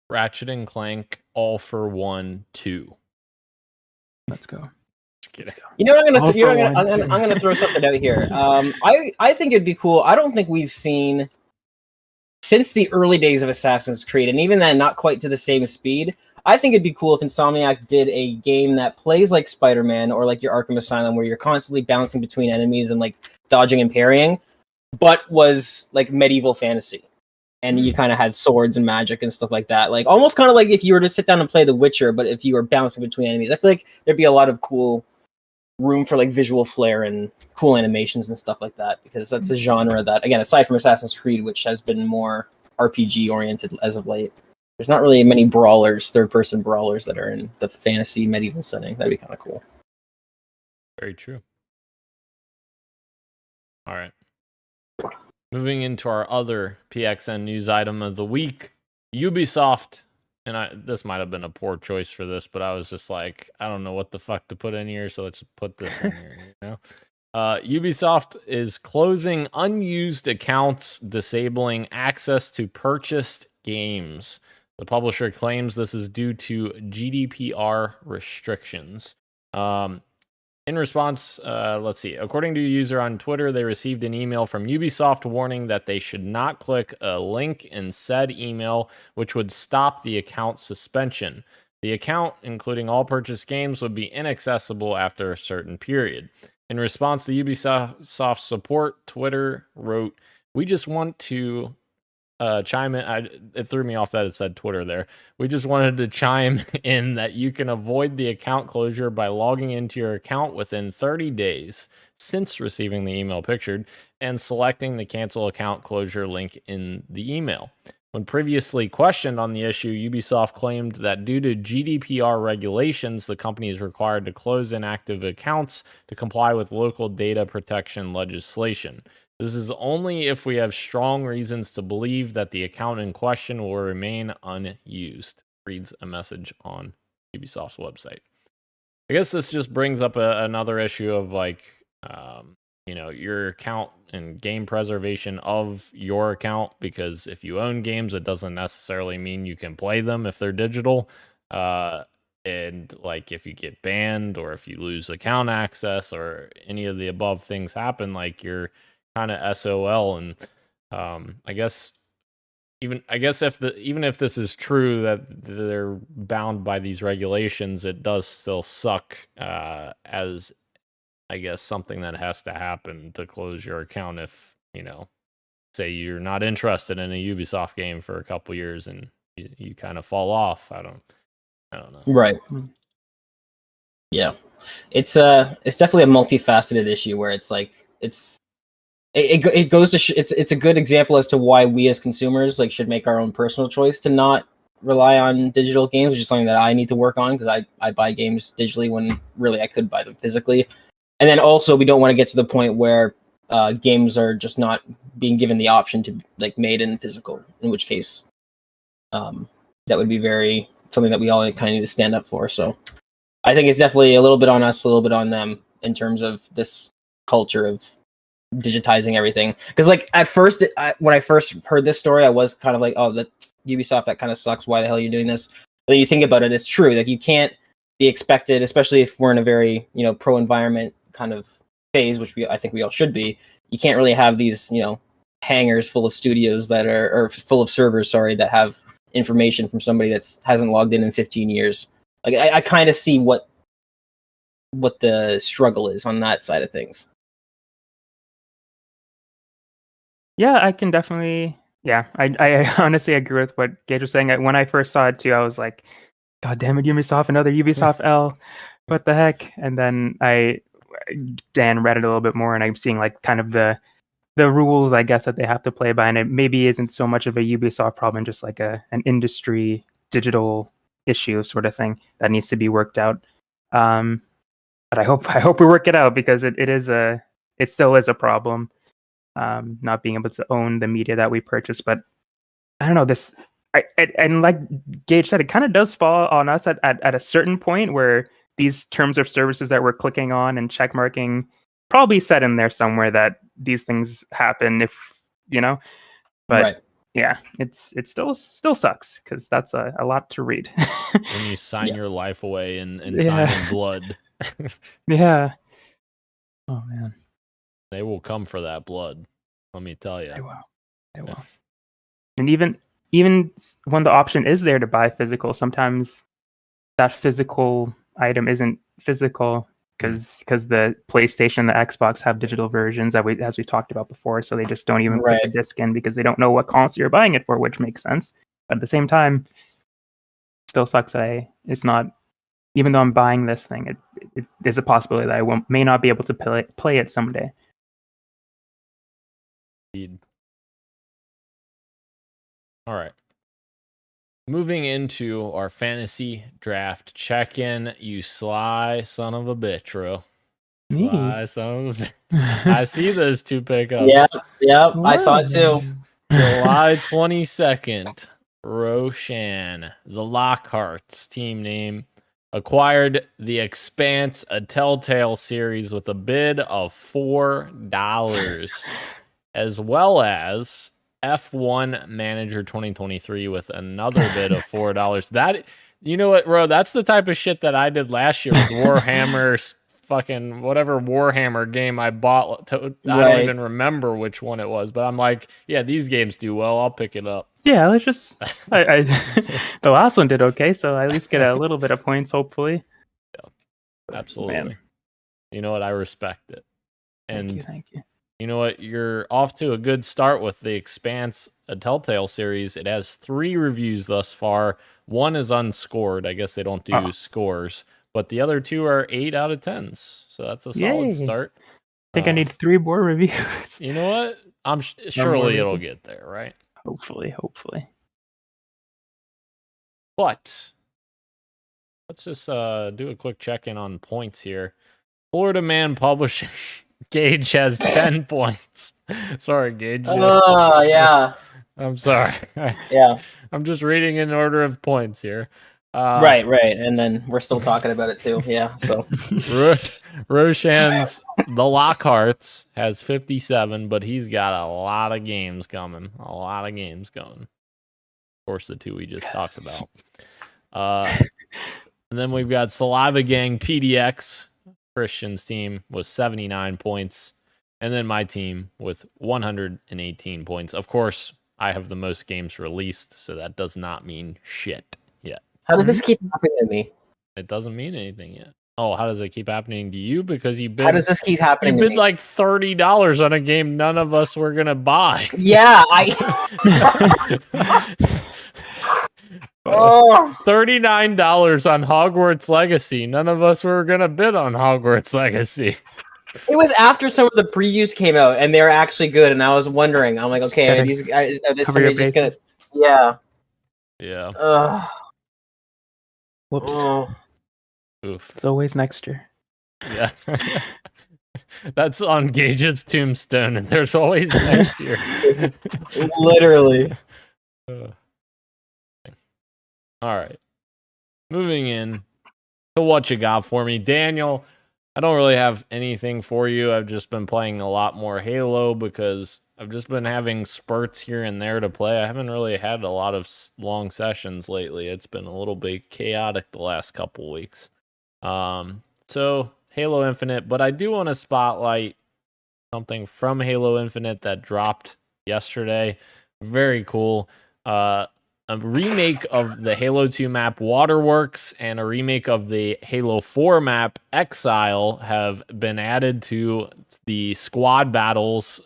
Ratchet and Clank All for One 2. Let's go. Just kidding. You know what All for one, I'm gonna throw something out here. I think it'd be cool. I don't think we've seen since the early days of Assassin's Creed, and even then, not quite to the same speed. I think it'd be cool if Insomniac did a game that plays like Spider-Man or like your Arkham Asylum, where you're constantly bouncing between enemies and like dodging and parrying, but was like medieval fantasy. And you kind of had swords and magic and stuff like that. Like almost kind of like if you were to sit down and play The Witcher, but if you were bouncing between enemies. I feel like there'd be a lot of cool room for like visual flair and cool animations and stuff like that, because that's a genre that, again, aside from Assassin's Creed, which has been more RPG oriented as of late, there's not really many brawlers, third-person brawlers that are in the fantasy medieval setting. That'd be kind of cool. Very true. All right. Moving into our other PXN news item of the week, Ubisoft, and this might have been a poor choice for this, but I was just like, I don't know what the fuck to put in here, so let's put this in here, you know? Ubisoft is closing unused accounts, disabling access to purchased games. The publisher claims this is due to GDPR restrictions. In response, let's see. According to a user on Twitter, they received an email from Ubisoft warning that they should not click a link in said email, which would stop the account suspension. The account, including all purchased games, would be inaccessible after a certain period. In response, the Ubisoft support Twitter wrote, "We just want to chime in." It threw me off that it said Twitter there. "We just wanted to chime in that you can avoid the account closure by logging into your account within 30 days since receiving the email pictured and selecting the cancel account closure link in the email." When previously questioned on the issue, Ubisoft claimed that due to GDPR regulations, the company is required to close inactive accounts to comply with local data protection legislation. This is only if we have strong reasons to believe that the account in question will remain unused, reads a message on Ubisoft's website. I guess this just brings up another issue of like, your account and game preservation of your account, because if you own games, it doesn't necessarily mean you can play them if they're digital. And like if you get banned or if you lose account access or any of the above things happen, like you're kind of SOL. And I guess even if this is true that they're bound by these regulations, it does still suck as I guess something that has to happen to close your account if, say you're not interested in a Ubisoft game for a couple years and you kind of fall off. I don't know. Right. Yeah. It's definitely a multifaceted issue where it's like it goes to it's a good example as to why we as consumers like should make our own personal choice to not rely on digital games, which is something that I need to work on because I buy games digitally when really I could buy them physically. And then also we don't want to get to the point where games are just not being given the option to like made in physical, in which case that would be something that we all kind of need to stand up for. So I think it's definitely a little bit on us, a little bit on them in terms of this culture of digitizing everything. Because like at first, when I first heard this story, I was kind of like, oh, that's Ubisoft, that kind of sucks. Why the hell are you doing this? But then you think about it, it's true. Like you can't be expected, especially if we're in a very pro environment kind of phase, which I think we all should be. You can't really have these hangars full of studios that are, or full of servers, sorry, that have information from somebody that hasn't logged in 15 years. Like I kind of see what the struggle is on that side of things. Yeah, I can definitely. Yeah, I honestly agree with what Gage was saying. When I first saw it too, I was like, "God damn it, Ubisoft! Another Ubisoft L! What the heck?" And then Dan read it a little bit more, and I'm seeing like kind of the rules, I guess, that they have to play by, and it maybe isn't so much of a Ubisoft problem, just like an industry digital issue sort of thing that needs to be worked out. But I hope we work it out, because it still is a problem. Not being able to own the media that we purchase. But I don't know, and like Gage said, it kind of does fall on us at a certain point where these terms of services that we're clicking on and check marking probably said in there somewhere that these things happen, if but Right. yeah, it still sucks, because that's a lot to read. When you sign your life away and sign in blood. Yeah. Oh man. They will come for that blood. Let me tell you. They will. And even when the option is there to buy physical, sometimes that physical item isn't physical, because the PlayStation and the Xbox have digital versions as we talked about before, so they just don't even put the disc in, because they don't know what console you're buying it for, which makes sense. But at the same time, it still sucks that it's not. Even though I'm buying this thing, there's a possibility that I may not be able to play it someday. All right. Moving into our fantasy draft check-in, you sly son of a bitch, Ro. Sly son of a bitch. I see those two pickups. Yeah, I saw it too. July 22nd, Roshan, the Lockhart's team name, acquired The Expanse, a Telltale series, with a bid of $4, as well as F1 Manager 2023 with another bid of $4. That, you know what, Ro, that's the type of shit that I did last year with Warhammer's fucking whatever Warhammer game I bought. I don't even remember which one it was, but I'm like, yeah, these games do well, I'll pick it up. Yeah, let's just. The last one did okay, so I at least get a little bit of points, hopefully. Yeah, absolutely. Man. You know what? I respect it. And thank you. You know what? You're off to a good start with The Expanse, a Telltale series. It has 3 reviews thus far. 1 is unscored. I guess they don't do scores, but the other 2 are 8 out of 10s. So that's a solid start. I think I need 3 more reviews. You know what? Surely it'll get there, right? Hopefully. But let's just do a quick check-in on points here. Florida Man Publishing. Gage has 10 points. Sorry, Gage. Oh, yeah. I'm sorry. Yeah. I'm just reading in order of points here. Right. And then we're still talking about it too. Yeah. So Roshan's The Lockhart's has 57, but he's got a lot of games coming. Of course, the 2 we just talked about. And then we've got Saliva Gang PDX. Christian's team was 79 points, and then my team with 118 points. Of course, I have the most games released, so that does not mean shit yet. How does this keep happening to me? It doesn't mean anything yet. Oh, how does it keep happening to you? Because you bid. How does this keep happening? You bid like $30 on a game none of us were gonna buy. Yeah, $39 on Hogwarts Legacy. None of us were gonna bid on Hogwarts Legacy. It was after some of the previews came out, and they were actually good. And I was wondering, I'm like, okay, are these guys? Are this somebody just gonna? Yeah. Whoops. Oof. It's always next year. Yeah. That's on Gage's tombstone, and there's always next year. Literally. All right. Moving in to what you got for me. Daniel, I don't really have anything for you. I've just been playing a lot more Halo because I've just been having spurts here and there to play. I haven't really had a lot of long sessions lately. It's been a little bit chaotic the last couple weeks. So Halo Infinite, but I do want to spotlight something from Halo Infinite that dropped yesterday. Very cool. A remake of the Halo 2 map Waterworks and a remake of the Halo 4 map Exile have been added to the squad battles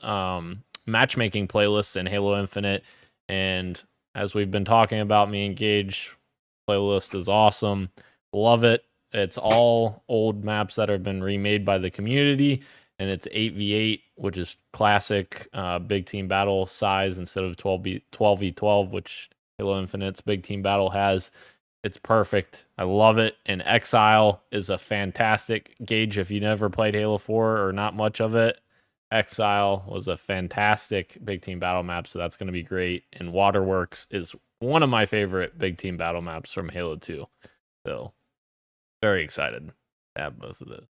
matchmaking playlists in Halo Infinite. And as we've been talking about, me and Gage playlist is awesome. Love it. It's all old maps that have been remade by the community, and it's 8v8, which is classic big team battle size instead of 12v12, which Halo Infinite's big team battle has. It's perfect. I love it. And Exile is a fantastic Gauge. If you never played Halo 4 or not much of it, Exile was a fantastic big team battle map, so that's going to be great. And Waterworks is one of my favorite big team battle maps from Halo 2. So very excited to have both of those.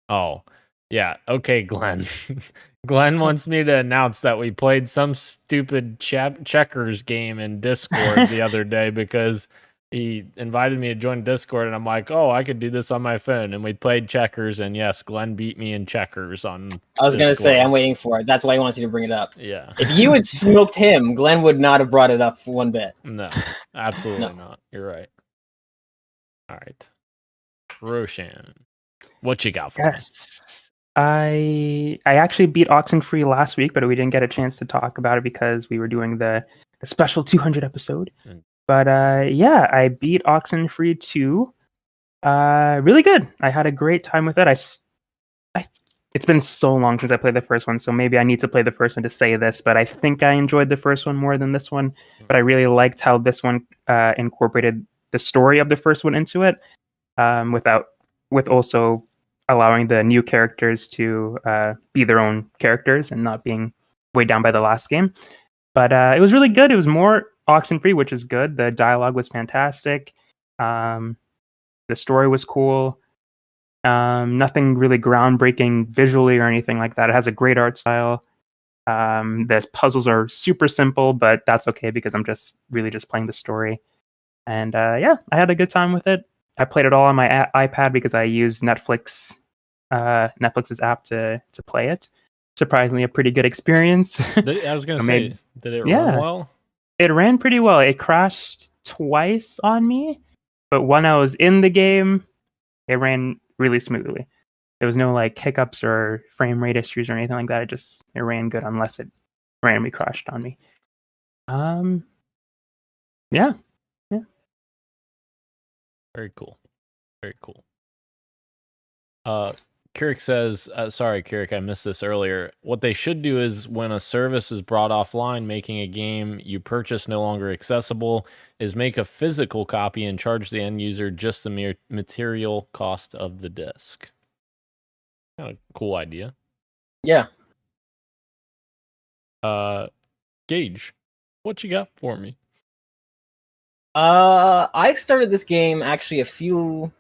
Oh, yeah. Okay, Glenn. Glenn wants me to announce that we played some stupid checkers game in Discord the other day because he invited me to join Discord, and I'm like, oh, I could do this on my phone. And we played checkers, and yes, Glenn beat me in checkers on I was going to say, I'm waiting for it. That's why he wants you to bring it up. Yeah. If you had smoked him, Glenn would not have brought it up for one bit. No, absolutely not. You're right. All right. Roshan, what you got for me? I actually beat Oxenfree last week, but we didn't get a chance to talk about it because we were doing the special 200 episode. But yeah, I beat Oxenfree 2. Really good. I had a great time with it. It's been so long since I played the first one, so maybe I need to play the first one to say this, but I think I enjoyed the first one more than this one. But I really liked how this one incorporated the story of the first one into it, with also allowing the new characters to be their own characters and not being weighed down by the last game. But it was really good. It was more Oxenfree, which is good. The dialogue was fantastic. The story was cool. Nothing really groundbreaking visually or anything like that. It has a great art style. The puzzles are super simple, but that's okay because I'm just playing the story. And yeah, I had a good time with it. I played it all on my iPad because I use Netflix's app to play it. Surprisingly, a pretty good experience. I was going to say, did it run well? It ran pretty well. It crashed twice on me, but when I was in the game, it ran really smoothly. There was no like hiccups or frame rate issues or anything like that. It ran good unless it randomly crashed on me. Yeah. Very cool. Very cool. Kirik says, sorry, Kirik, I missed this earlier. What they should do is when a service is brought offline, making a game you purchase no longer accessible, is make a physical copy and charge the end user just the mere material cost of the disc. Kind of cool idea. Yeah. Gage, what you got for me? I started this game actually a few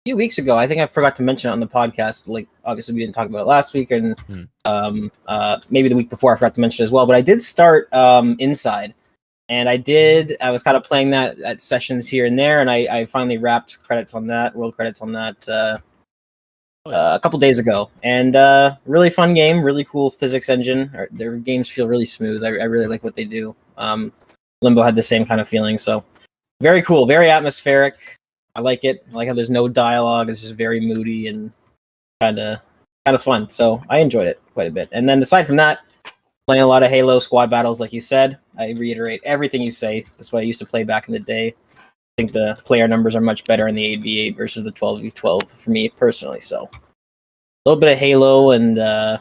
weeks ago. I think I forgot to mention it on the podcast. Like, obviously, we didn't talk about it last week, and maybe the week before I forgot to mention it as well. But I did start Inside, and I was kind of playing that at sessions here and there, and I finally wrapped world credits on that a couple days ago. And really fun game, really cool physics engine. Their games feel really smooth. I really like what they do. Limbo had the same kind of feeling, so. Very cool, very atmospheric. I like it. I like how there's no dialogue. It's just very moody and kind of fun. So I enjoyed it quite a bit. And then aside from that, playing a lot of Halo squad battles, like you said. I reiterate everything you say. That's what I used to play back in the day. I think the player numbers are much better in the 8v8 versus the 12v12 for me personally. So a little bit of Halo and a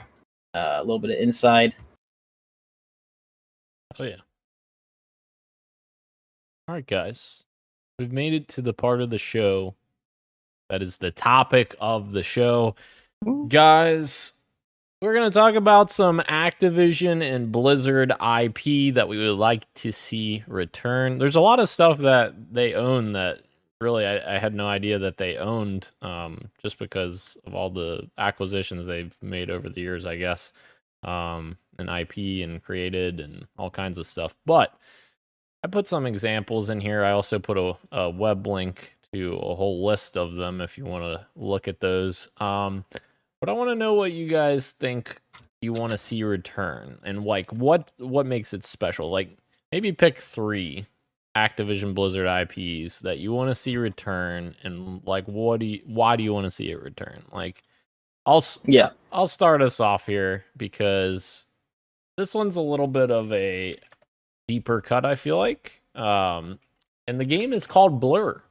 little bit of Inside. Oh yeah. All right, guys. We've made it to the part of the show that is the topic of the show. Guys, we're going to talk about some Activision and Blizzard IP that we would like to see return. There's a lot of stuff that they own that really I had no idea that they owned, just because of all the acquisitions they've made over the years, I guess, and IP and created and all kinds of stuff. But I put some examples in here. I also put a web link to a whole list of them if you want to look at those. But I want to know what you guys think you want to see return, and like what makes it special? Like maybe pick 3 Activision Blizzard IPs that you want to see return, and like why do you want to see it return? Like I'll start us off here because this one's a little bit of a deeper cut, I feel like. And the game is called Blur.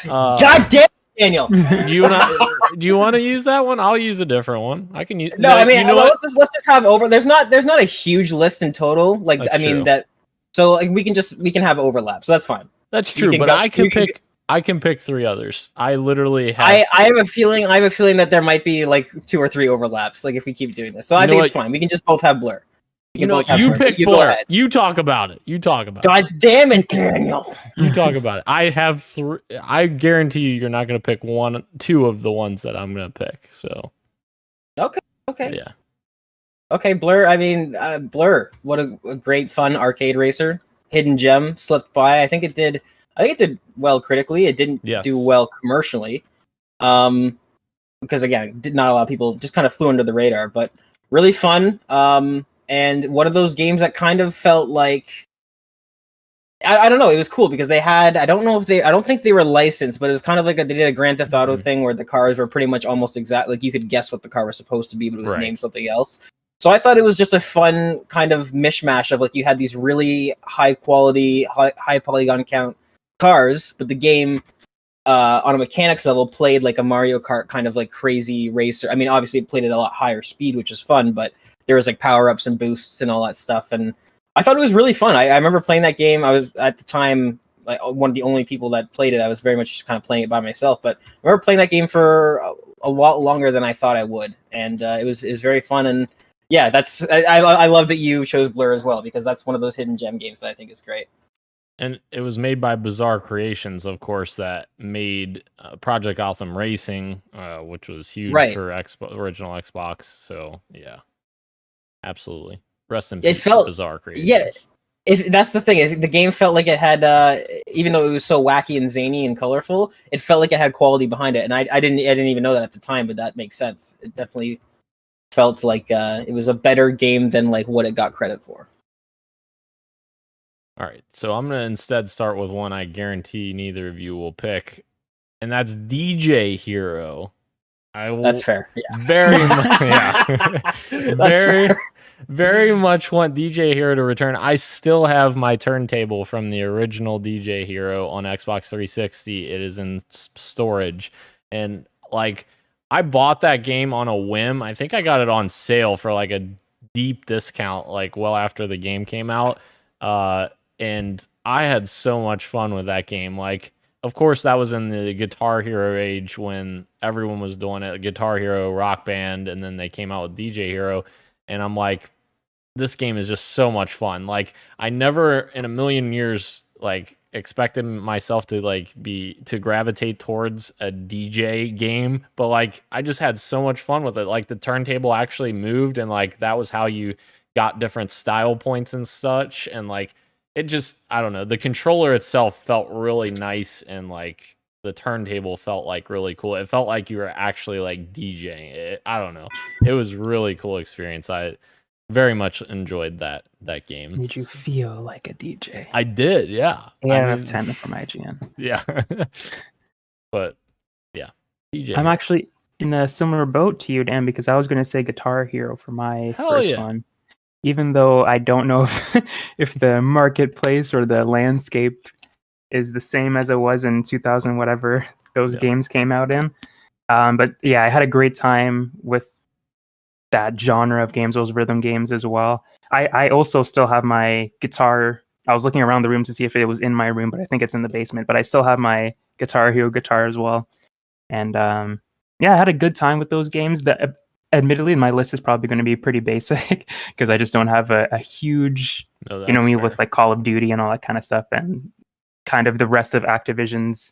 God damn it, Daniel. Do you want to use that one? I'll use a different one. I can use. No, I mean, let's just have over. There's not a huge list in total. Like, That's I mean true. that. So like, we can have overlap. So that's fine. That's true, but I can pick 3 others. I literally have. I have a feeling that there might be like 2 or 3 overlaps. Like if we keep doing this, so I think it's fine. We can just both have Blur. You pick Blur. You talk about it. God damn it, Daniel. You talk about it. I have 3. I guarantee you're not going to pick 2 of the ones that I'm going to pick. So. Okay. Yeah. Okay, Blur. I mean, Blur. What a great, fun arcade racer. Hidden gem slipped by. I think it did well critically. It didn't do well commercially. Because again, not a lot of people, just kind of flew under the radar. But really fun. And one of those games that kind of felt like, I don't know, it was cool because they had, I don't think they were licensed, but it was kind of like they did a Grand Theft Auto thing where the cars were pretty much almost exact, like you could guess what the car was supposed to be, but it was named something else. So I thought it was just a fun kind of mishmash of like you had these really high quality, high polygon count cars, but the game on a mechanics level played like a Mario Kart kind of like crazy racer. I mean, obviously it played at a lot higher speed, which is fun, but there was like power-ups and boosts and all that stuff. And I thought it was really fun. I remember playing that game. I was at the time like one of the only people that played it. I was very much just kind of playing it by myself, but I remember playing that game for a lot longer than I thought I would. And it was very fun. And yeah, I love that you chose Blur as well, because that's one of those hidden gem games that I think is great. And it was made by Bizarre Creations, of course, that made Project Gotham Racing, which was huge for original Xbox. So yeah, absolutely. Rest in peace, Bizarre Creations. Yeah, that's the thing. If the game felt like it had, even though it was so wacky and zany and colorful, it felt like it had quality behind it. And I didn't even know that at the time, but that makes sense. It definitely felt like it was a better game than like what it got credit for. All right, so I'm gonna instead start with one I guarantee neither of you will pick, and that's DJ Hero. That's fair. Yeah. Very much. Yeah. Very much want DJ Hero to return. I still have my turntable from the original DJ Hero on Xbox 360. It is in storage, and like I bought that game on a whim. I think I got it on sale for like a deep discount, like well after the game came out. And I had so much fun with that game. Like, of course, that was in the Guitar Hero age when everyone was doing it. Guitar Hero, Rock Band, and then they came out with DJ Hero. And I'm like, this game is just so much fun. Like, I never in a million years like expected myself to to gravitate towards a DJ game, but like I just had so much fun with it. Like the turntable actually moved, and like that was how you got different style points and such. And like it just, I don't know, the controller itself felt really nice, and like the turntable felt like really cool. It felt like you were actually like DJing it. I don't know. It was really cool experience. I very much enjoyed that game. Made you feel like a DJ. I did, yeah. Yeah, 10 from IGN. Yeah. But yeah, DJ. I'm actually in a similar boat to you, Dan, because I was going to say Guitar Hero for my first one. Even though I don't know if the marketplace or the landscape is the same as it was in 2000, whatever those games came out in. But yeah, I had a great time with that genre of games, those rhythm games as well. I also still have my guitar. I was looking around the room to see if it was in my room, but I think it's in the basement. But I still have my Guitar Hero guitar as well. And yeah, I had a good time with those games. Admittedly, my list is probably going to be pretty basic because I just don't have a huge, with like Call of Duty and all that kind of stuff. And kind of the rest of Activision's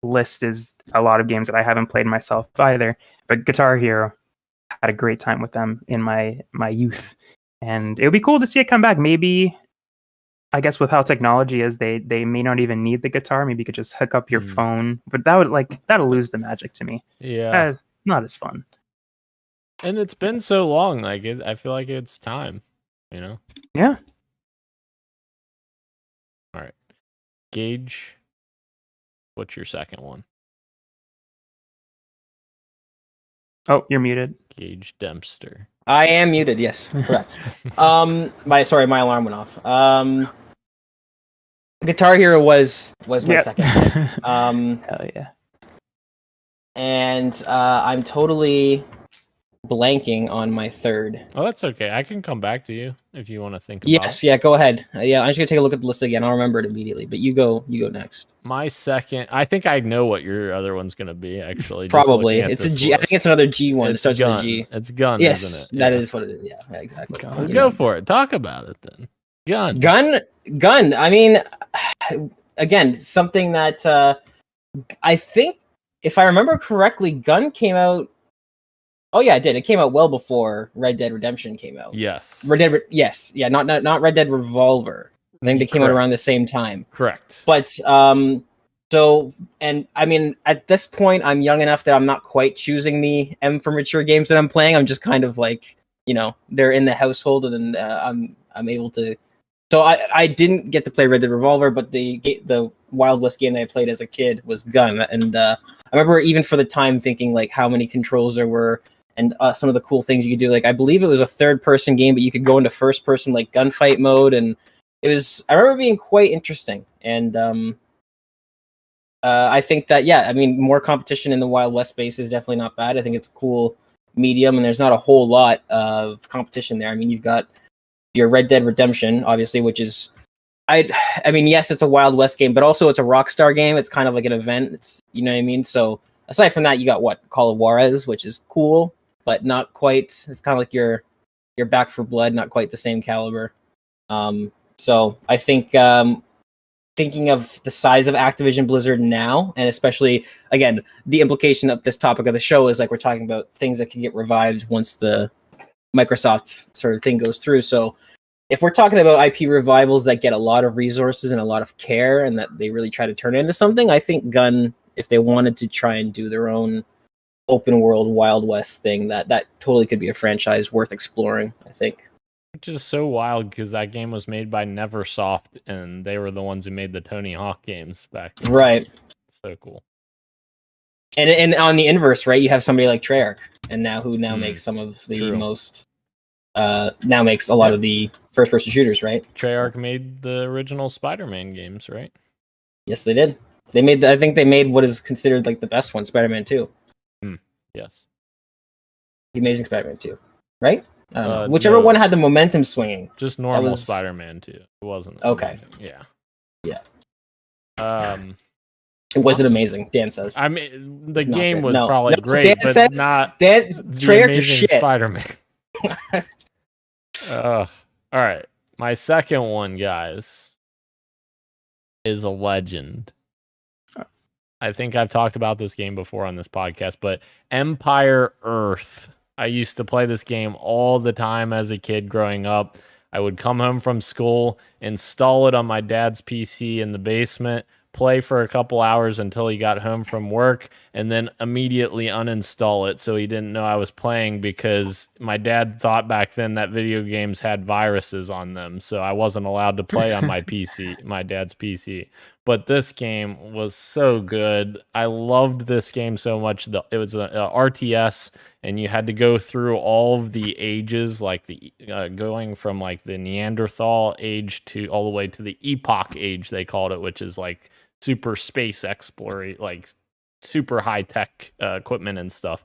list is a lot of games that I haven't played myself either. But Guitar Hero, had a great time with them in my youth. And it would be cool to see it come back. Maybe, I guess with how technology is, they may not even need the guitar. Maybe you could just hook up your phone. But that'll lose the magic to me. Yeah. It's not as fun. And it's been so long. Like I feel like it's time. You know. Yeah. All right, Gage. What's your second one? Oh, you're muted. Gage Dempster. I am muted. Yes, correct. My alarm went off. Guitar Hero was my second. Hell yeah. And I'm totally blanking on my third. Oh, that's okay. I can come back to you if you want to think about Yes, it. yeah, go ahead. Yeah, I'm just gonna take a look at the list again. I'll remember it immediately. But you go next. My second, I think I know what your other one's gonna be. Actually, just Probably looking at it's a this G. I list. think it's another G one. It It's starts with gun. a G. It's gun, Yes, isn't it? that Yeah. is what it is. Yeah, exactly. Gun. Go for it. Talk about it then. Gun. I mean, again, something that I think, if I remember correctly, Gun came out. Oh yeah, it did. It came out well before Red Dead Redemption came out. Yes. Yes, yeah, not Red Dead Revolver. I think they came out around the same time. Correct. But so, and I mean, at this point, I'm young enough that I'm not quite choosing the M for mature games that I'm playing. I'm just kind of like, they're in the household, and I'm able to. So I didn't get to play Red Dead Revolver, but the Wild West game that I played as a kid was Gun, and I remember even for the time thinking like how many controls there were. And some of the cool things you could do, like I believe it was a third-person game, but you could go into first-person like gunfight mode, and I remember being quite interesting. And I think that more competition in the Wild West space is definitely not bad. I think it's a cool medium, and there's not a whole lot of competition there. I mean, you've got your Red Dead Redemption, obviously, which is yes, it's a Wild West game, but also it's a Rockstar game. It's kind of like an event. It's what I mean. So aside from that, you got Call of Juarez, which is cool, but not quite. It's kind of like your Back for Blood, not quite the same caliber. So I think thinking of the size of Activision Blizzard now, and especially again the implication of this topic of the show is like we're talking about things that can get revived once the Microsoft sort of thing goes through. So if we're talking about IP revivals that get a lot of resources and a lot of care, and that they really try to turn into something, I think Gun, if they wanted to try and do their own open world Wild West thing, that totally could be a franchise worth exploring, I think. Which is so wild because that game was made by Neversoft, and they were the ones who made the Tony Hawk games back then. Right. So cool. And on the inverse, right, you have somebody like Treyarch, and who makes some of the True. most now makes a lot of the first person shooters, right? Treyarch made the original Spider-Man games, right? Yes, they did. I think they made what is considered like the best one, Spider-Man 2. Yes. The Amazing Spider-Man 2, right? Whichever one had the momentum swinging. Just normal Spider-Man 2. It wasn't. Okay. Amazing. Yeah. It wasn't amazing, Dan says. I mean, the It's not game good. was No. probably No, great, Dan but says- not Dan, the Treyarch is Amazing shit. Spider-Man. All right. My second one, guys, is a legend. I think I've talked about this game before on this podcast, but Empire Earth. I used to play this game all the time as a kid growing up. I would come home from school, install it on my dad's PC in the basement, play for a couple hours until he got home from work, and then immediately uninstall it so he didn't know I was playing, because my dad thought back then that video games had viruses on them, so I wasn't allowed to play on my PC, my dad's PC. But this game was so good. I loved this game so much. It was a RTS, and you had to go through all of the ages, like the going from like the Neanderthal age to all the way to the Epoch age, they called it, which is like super space exploration, like super high tech equipment and stuff.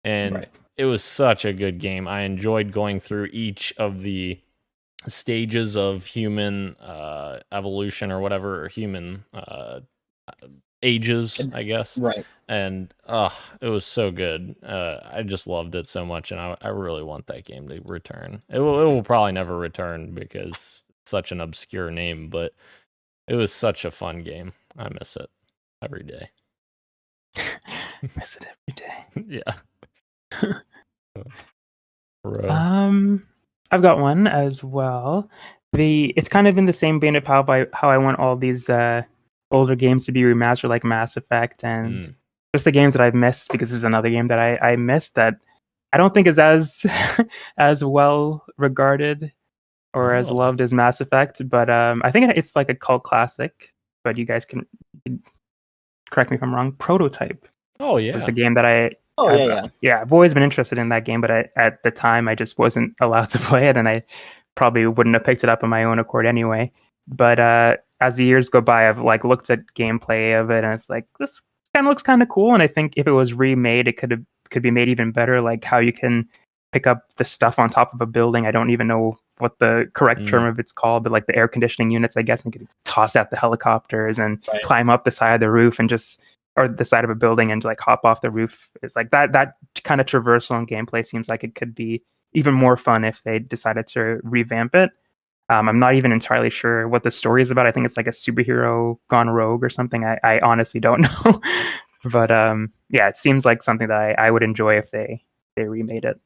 And It was such a good game. I enjoyed going through each of the stages of human evolution or whatever, or human ages, I guess. Right. And it was so good. I just loved it so much, and I really want that game to return. It will probably never return because it's such an obscure name, but it was such a fun game. I miss it every day. Miss it every day. Yeah. I've got one as well. It's kind of in the same vein of how I want all these older games to be remastered, like Mass Effect, and just the games that I've missed, because this is another game that I missed that I don't think is as as well regarded or as Oh. loved as Mass Effect, but I think it's like a cult classic. But you guys can correct me if I'm wrong. Prototype Oh was yeah. a game that I've always been interested in that game, but at the time I just wasn't allowed to play it, and I probably wouldn't have picked it up on my own accord anyway. But as the years go by, I've like looked at gameplay of it, and it's like this kind of looks kind of cool. And I think if it was remade, it could be made even better. Like how you can pick up the stuff on top of a building. I don't even know what the correct term of it's called, but like the air conditioning units, I guess, and could toss out the helicopters and climb up the side of the roof and just, or the side of a building and like hop off the roof. It's like that kind of traversal and gameplay seems like it could be even more fun if they decided to revamp it. I'm not even entirely sure what the story is about. I think it's like a superhero gone rogue or something. I honestly don't know. But yeah, it seems like something that I would enjoy if they remade it.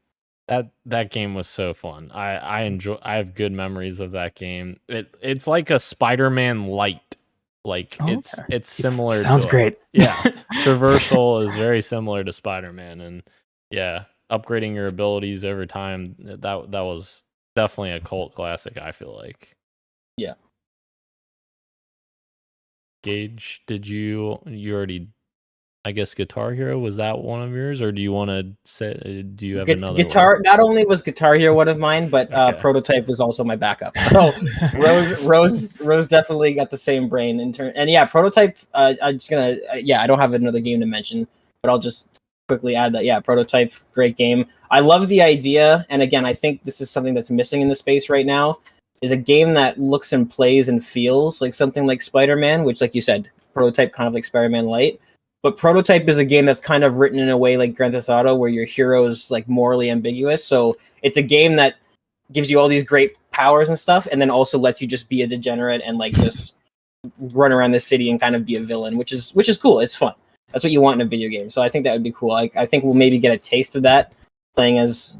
That game was so fun. I have good memories of that game. It's like a Spider-Man light. Like it's similar. Sounds great. Yeah, traversal is very similar to Spider-Man, and yeah, upgrading your abilities over time. That was definitely a cult classic, I feel like. Yeah. Gage, did you already? I guess Guitar Hero, was that one of yours, or do you want to say? Do you have another Guitar? one? Not only was Guitar Hero one of mine, but Prototype was also my backup. So Rose definitely got the same brain in turn. And yeah, Prototype. I'm just gonna. I don't have another game to mention, but I'll just quickly add that. Yeah, Prototype, great game. I love the idea, and again, I think this is something that's missing in the space right now. Is a game that looks and plays and feels like something like Spider-Man, which, like you said, Prototype kind of like Spider-Man Light. But Prototype is a game that's kind of written in a way like Grand Theft Auto, where your hero is like morally ambiguous. So it's a game that gives you all these great powers and stuff, and then also lets you just be a degenerate and like just run around the city and kind of be a villain, which is cool. It's fun. That's what you want in a video game. So I think that would be cool. I think we'll maybe get a taste of that playing as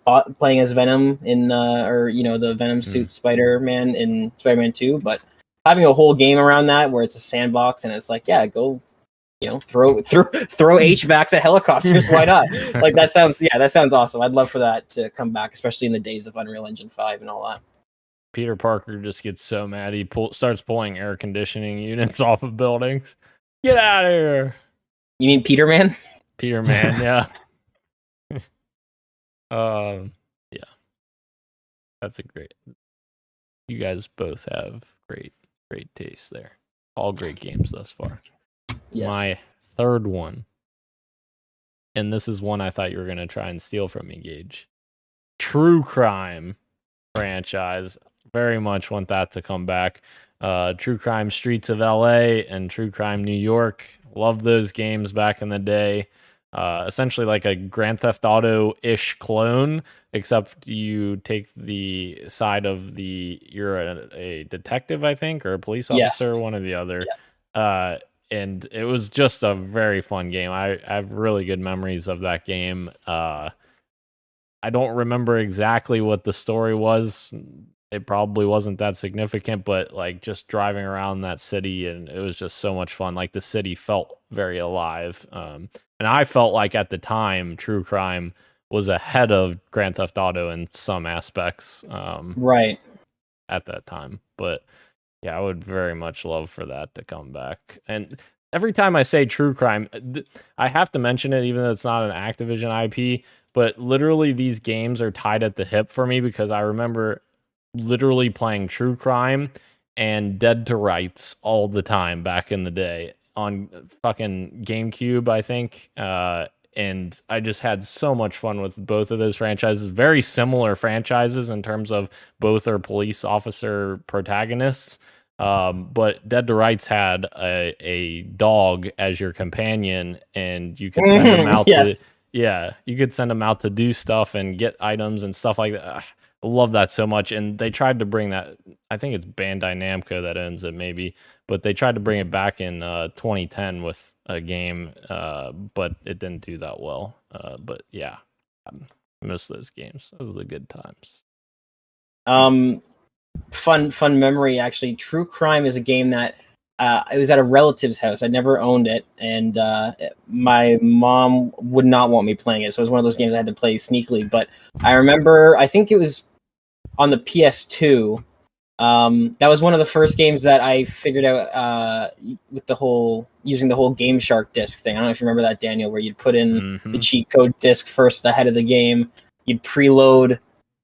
Venom in or the Venom suit Spider-Man in Spider-Man 2. But having a whole game around that where it's a sandbox and it's like, yeah, go. Throw HVACs at helicopters. Why not? Like that sounds awesome. I'd love for that to come back, especially in the days of Unreal Engine 5 and all that. Peter Parker just gets so mad he starts pulling air conditioning units off of buildings. Get out of here! You mean Peter Man? Peter Man, yeah. Yeah. That's a great. You guys both have great taste there. All great games thus far. Yes. My third one, and this is one I thought you were going to try and steal from me, Gage. True Crime franchise. Very much want that to come back. True Crime Streets of LA and True Crime New York. Loved those games back in the day. Essentially like a Grand Theft Auto-ish clone, except you take the side of you're a detective, I think, or a police officer, one or the other. Yeah. And it was just a very fun game. I have really good memories of that game. I don't remember exactly what the story was. It probably wasn't that significant, but like just driving around that city, and it was just so much fun. Like the city felt very alive. And I felt like at the time, True Crime was ahead of Grand Theft Auto in some aspects. Right. At that time. But yeah, I would very much love for that to come back. And every time I say True Crime, I have to mention it, even though it's not an Activision IP, but literally these games are tied at the hip for me because I remember literally playing True Crime and Dead to Rights all the time back in the day on fucking GameCube, I think. And I just had so much fun with both of those franchises. Very similar franchises in terms of both are police officer protagonists. But Dead to Rights had a dog as your companion, and you could send him out you could send him out to do stuff and get items and stuff like that. I love that so much. And they tried to bring that, I think it's Bandai Namco that owns it maybe, but they tried to bring it back in 2010 with a game, but it didn't do that well. But yeah, I miss those games. Those were the good times. Fun memory, actually. True Crime is a game that it was at a relative's house. I never owned it, and my mom would not want me playing it. So it was one of those games I had to play sneakily. But I remember, I think it was on the PS2. That was one of the first games that I figured out with using the whole Game Shark disc thing. I don't know if you remember that, Daniel, where you'd put in the cheat code disc first ahead of the game. You'd preload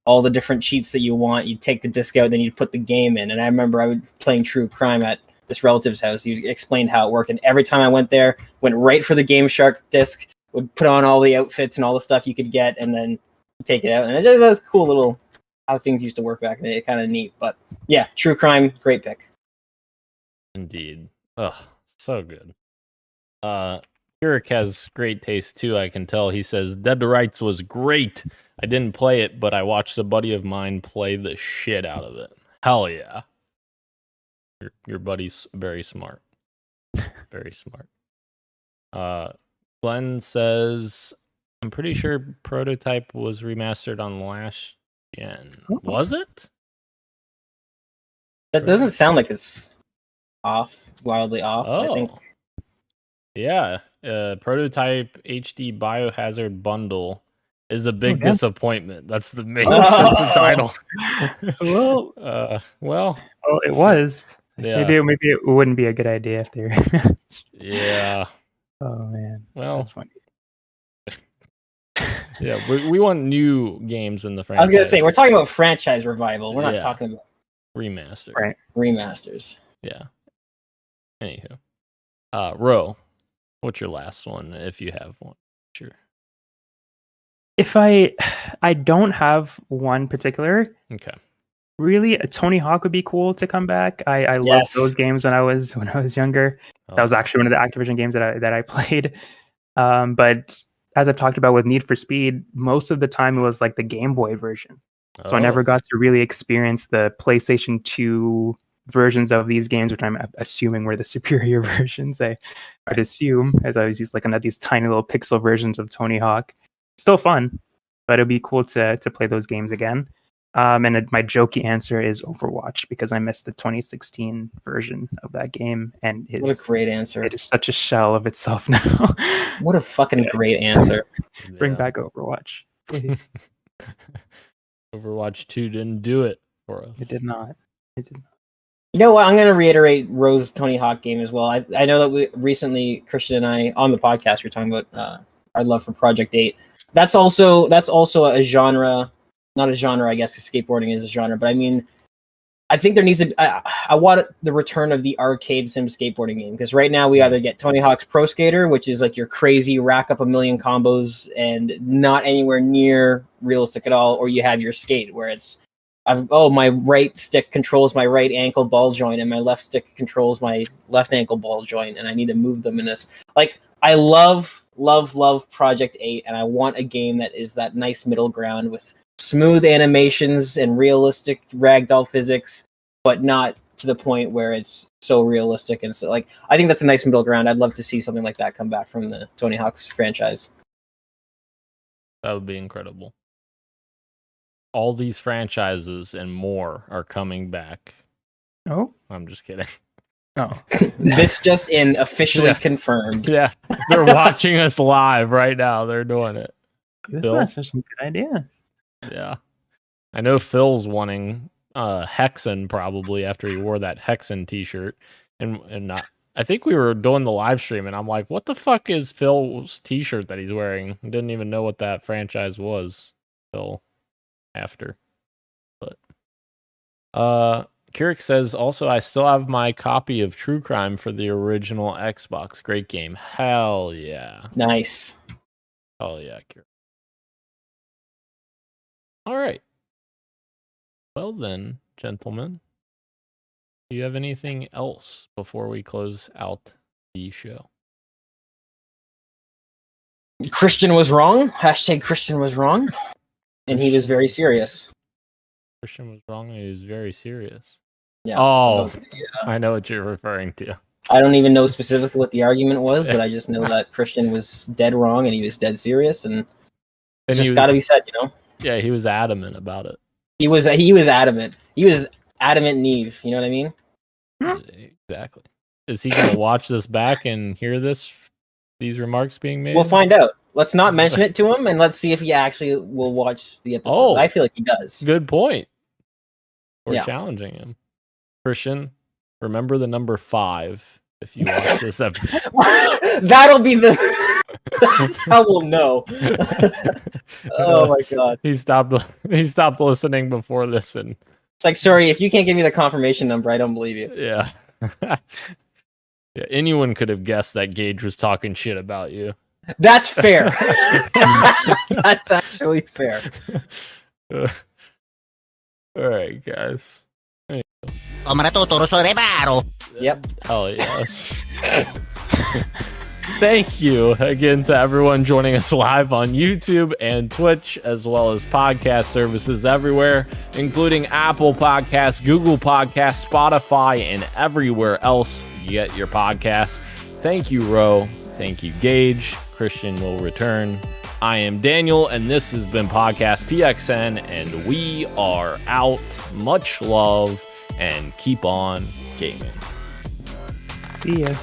all the different cheats that you want. You'd take the disc out, then you'd put the game in. And I remember I was playing True Crime at this relative's house. He explained how it worked, and every time I went there, went right for the Game Shark disc, would put on all the outfits and all the stuff you could get, and then take it out. And it's just that's cool little how things used to work back in the day. Kind of neat. But yeah, True Crime, great pick. Indeed. Ugh, so good. Eric has great taste too, I can tell. He says, Dead to Rights was great. I didn't play it, but I watched a buddy of mine play the shit out of it. Hell yeah. Your buddy's very smart. Very smart. Glenn says, I'm pretty sure Prototype was remastered on last gen. Was it? That doesn't sound like it's wildly off. Oh. I think. Yeah. Prototype HD Biohazard bundle is a big disappointment. That's the main that's the title. Well, it was. Yeah. Maybe it wouldn't be a good idea if they were. Yeah. Oh man. Well, that's funny. Yeah, we want new games in the franchise. I was gonna say we're talking about franchise revival. We're not talking about remaster. Right. Remasters. Yeah. Anywho, Ro, what's your last one if you have one? Sure. If I don't have one particular. Okay. Really, Tony Hawk would be cool to come back. I loved those games when I was younger. That was actually one of the Activision games that I played. But as I've talked about with Need for Speed, most of the time it was like the Game Boy version. So I never got to really experience the PlayStation 2 versions of these games, which I'm assuming were the superior versions. I'd assume, as I was used like these tiny little pixel versions of Tony Hawk. Still fun, but it'd be cool to play those games again. And my jokey answer is Overwatch, because I missed the 2016 version of that game, and what a great answer! It is such a shell of itself now. What a fucking great answer! Bring back Overwatch, please. Overwatch 2 didn't do it for us. It did not. You know what? I'm going to reiterate Rose's Tony Hawk game as well. I know that we recently, Christian and I, on the podcast, we were talking about our love for Project 8. That's also a genre. Not a genre, I guess, 'cause skateboarding is a genre, but I mean, I think there needs to. I want the return of the arcade sim skateboarding game, because right now we either get Tony Hawk's Pro Skater, which is like your crazy rack up a million combos and not anywhere near realistic at all, or you have your Skate, where it's my right stick controls my right ankle ball joint and my left stick controls my left ankle ball joint, and I need to move them in this. Like, I love Project 8, and I want a game that is that nice middle ground with smooth animations and realistic ragdoll physics, but not to the point where it's so realistic. And so, like, I think that's a nice middle ground. I'd love to see something like that come back from the Tony Hawk's franchise. That would be incredible. All these franchises and more are coming back. Oh, I'm just kidding. Oh, This just in, officially confirmed. Yeah, they're watching us live right now. They're doing it. this Phil? is some good ideas. Yeah. I know Phil's wanting Hexen probably after he wore that Hexen t-shirt. And not, I think we were doing the live stream and I'm like, what the fuck is Phil's t-shirt that he's wearing? I didn't even know what that franchise was till after. But Kirik says, also, I still have my copy of True Crime for the original Xbox. Great game. Hell yeah. Nice. Hell yeah, Kirik. All right. Well then, gentlemen, do you have anything else before we close out the show? Christian was wrong. Hashtag Christian was wrong. And he was very serious. Christian was wrong and he was very serious. Yeah. Oh, Yeah. I know what you're referring to. I don't even know specifically what the argument was, but I just know that Christian was dead wrong and he was dead serious, and it's just got to be said, you know? Yeah, he was adamant about it. He was adamant. He was adamant Neve, you know what I mean? Exactly. Is he going to watch this back and hear these remarks being made? We'll find out. Let's not mention it to him, and let's see if he actually will watch the episode. Oh. I feel like he does. Good point. We're Yeah. challenging him. Christian, remember the number 5 if you watch this episode. That'll be the. That's how we'll know. Oh my god! He stopped listening before this, and It's like, sorry, if you can't give me the confirmation number, I don't believe you. yeah. Yeah, anyone could have guessed that Gage was talking shit about you. That's fair. That's actually fair. All right, guys. Yep. Hell yes. Thank you again to everyone joining us live on YouTube and Twitch, as well as podcast services everywhere, including Apple Podcasts, Google Podcasts, Spotify, and everywhere else you get your podcasts. Thank you, Ro. Thank you, Gage. Christian will return. I am Daniel, and this has been Podcast PXN, and we are out. Much love, and keep on gaming. See ya.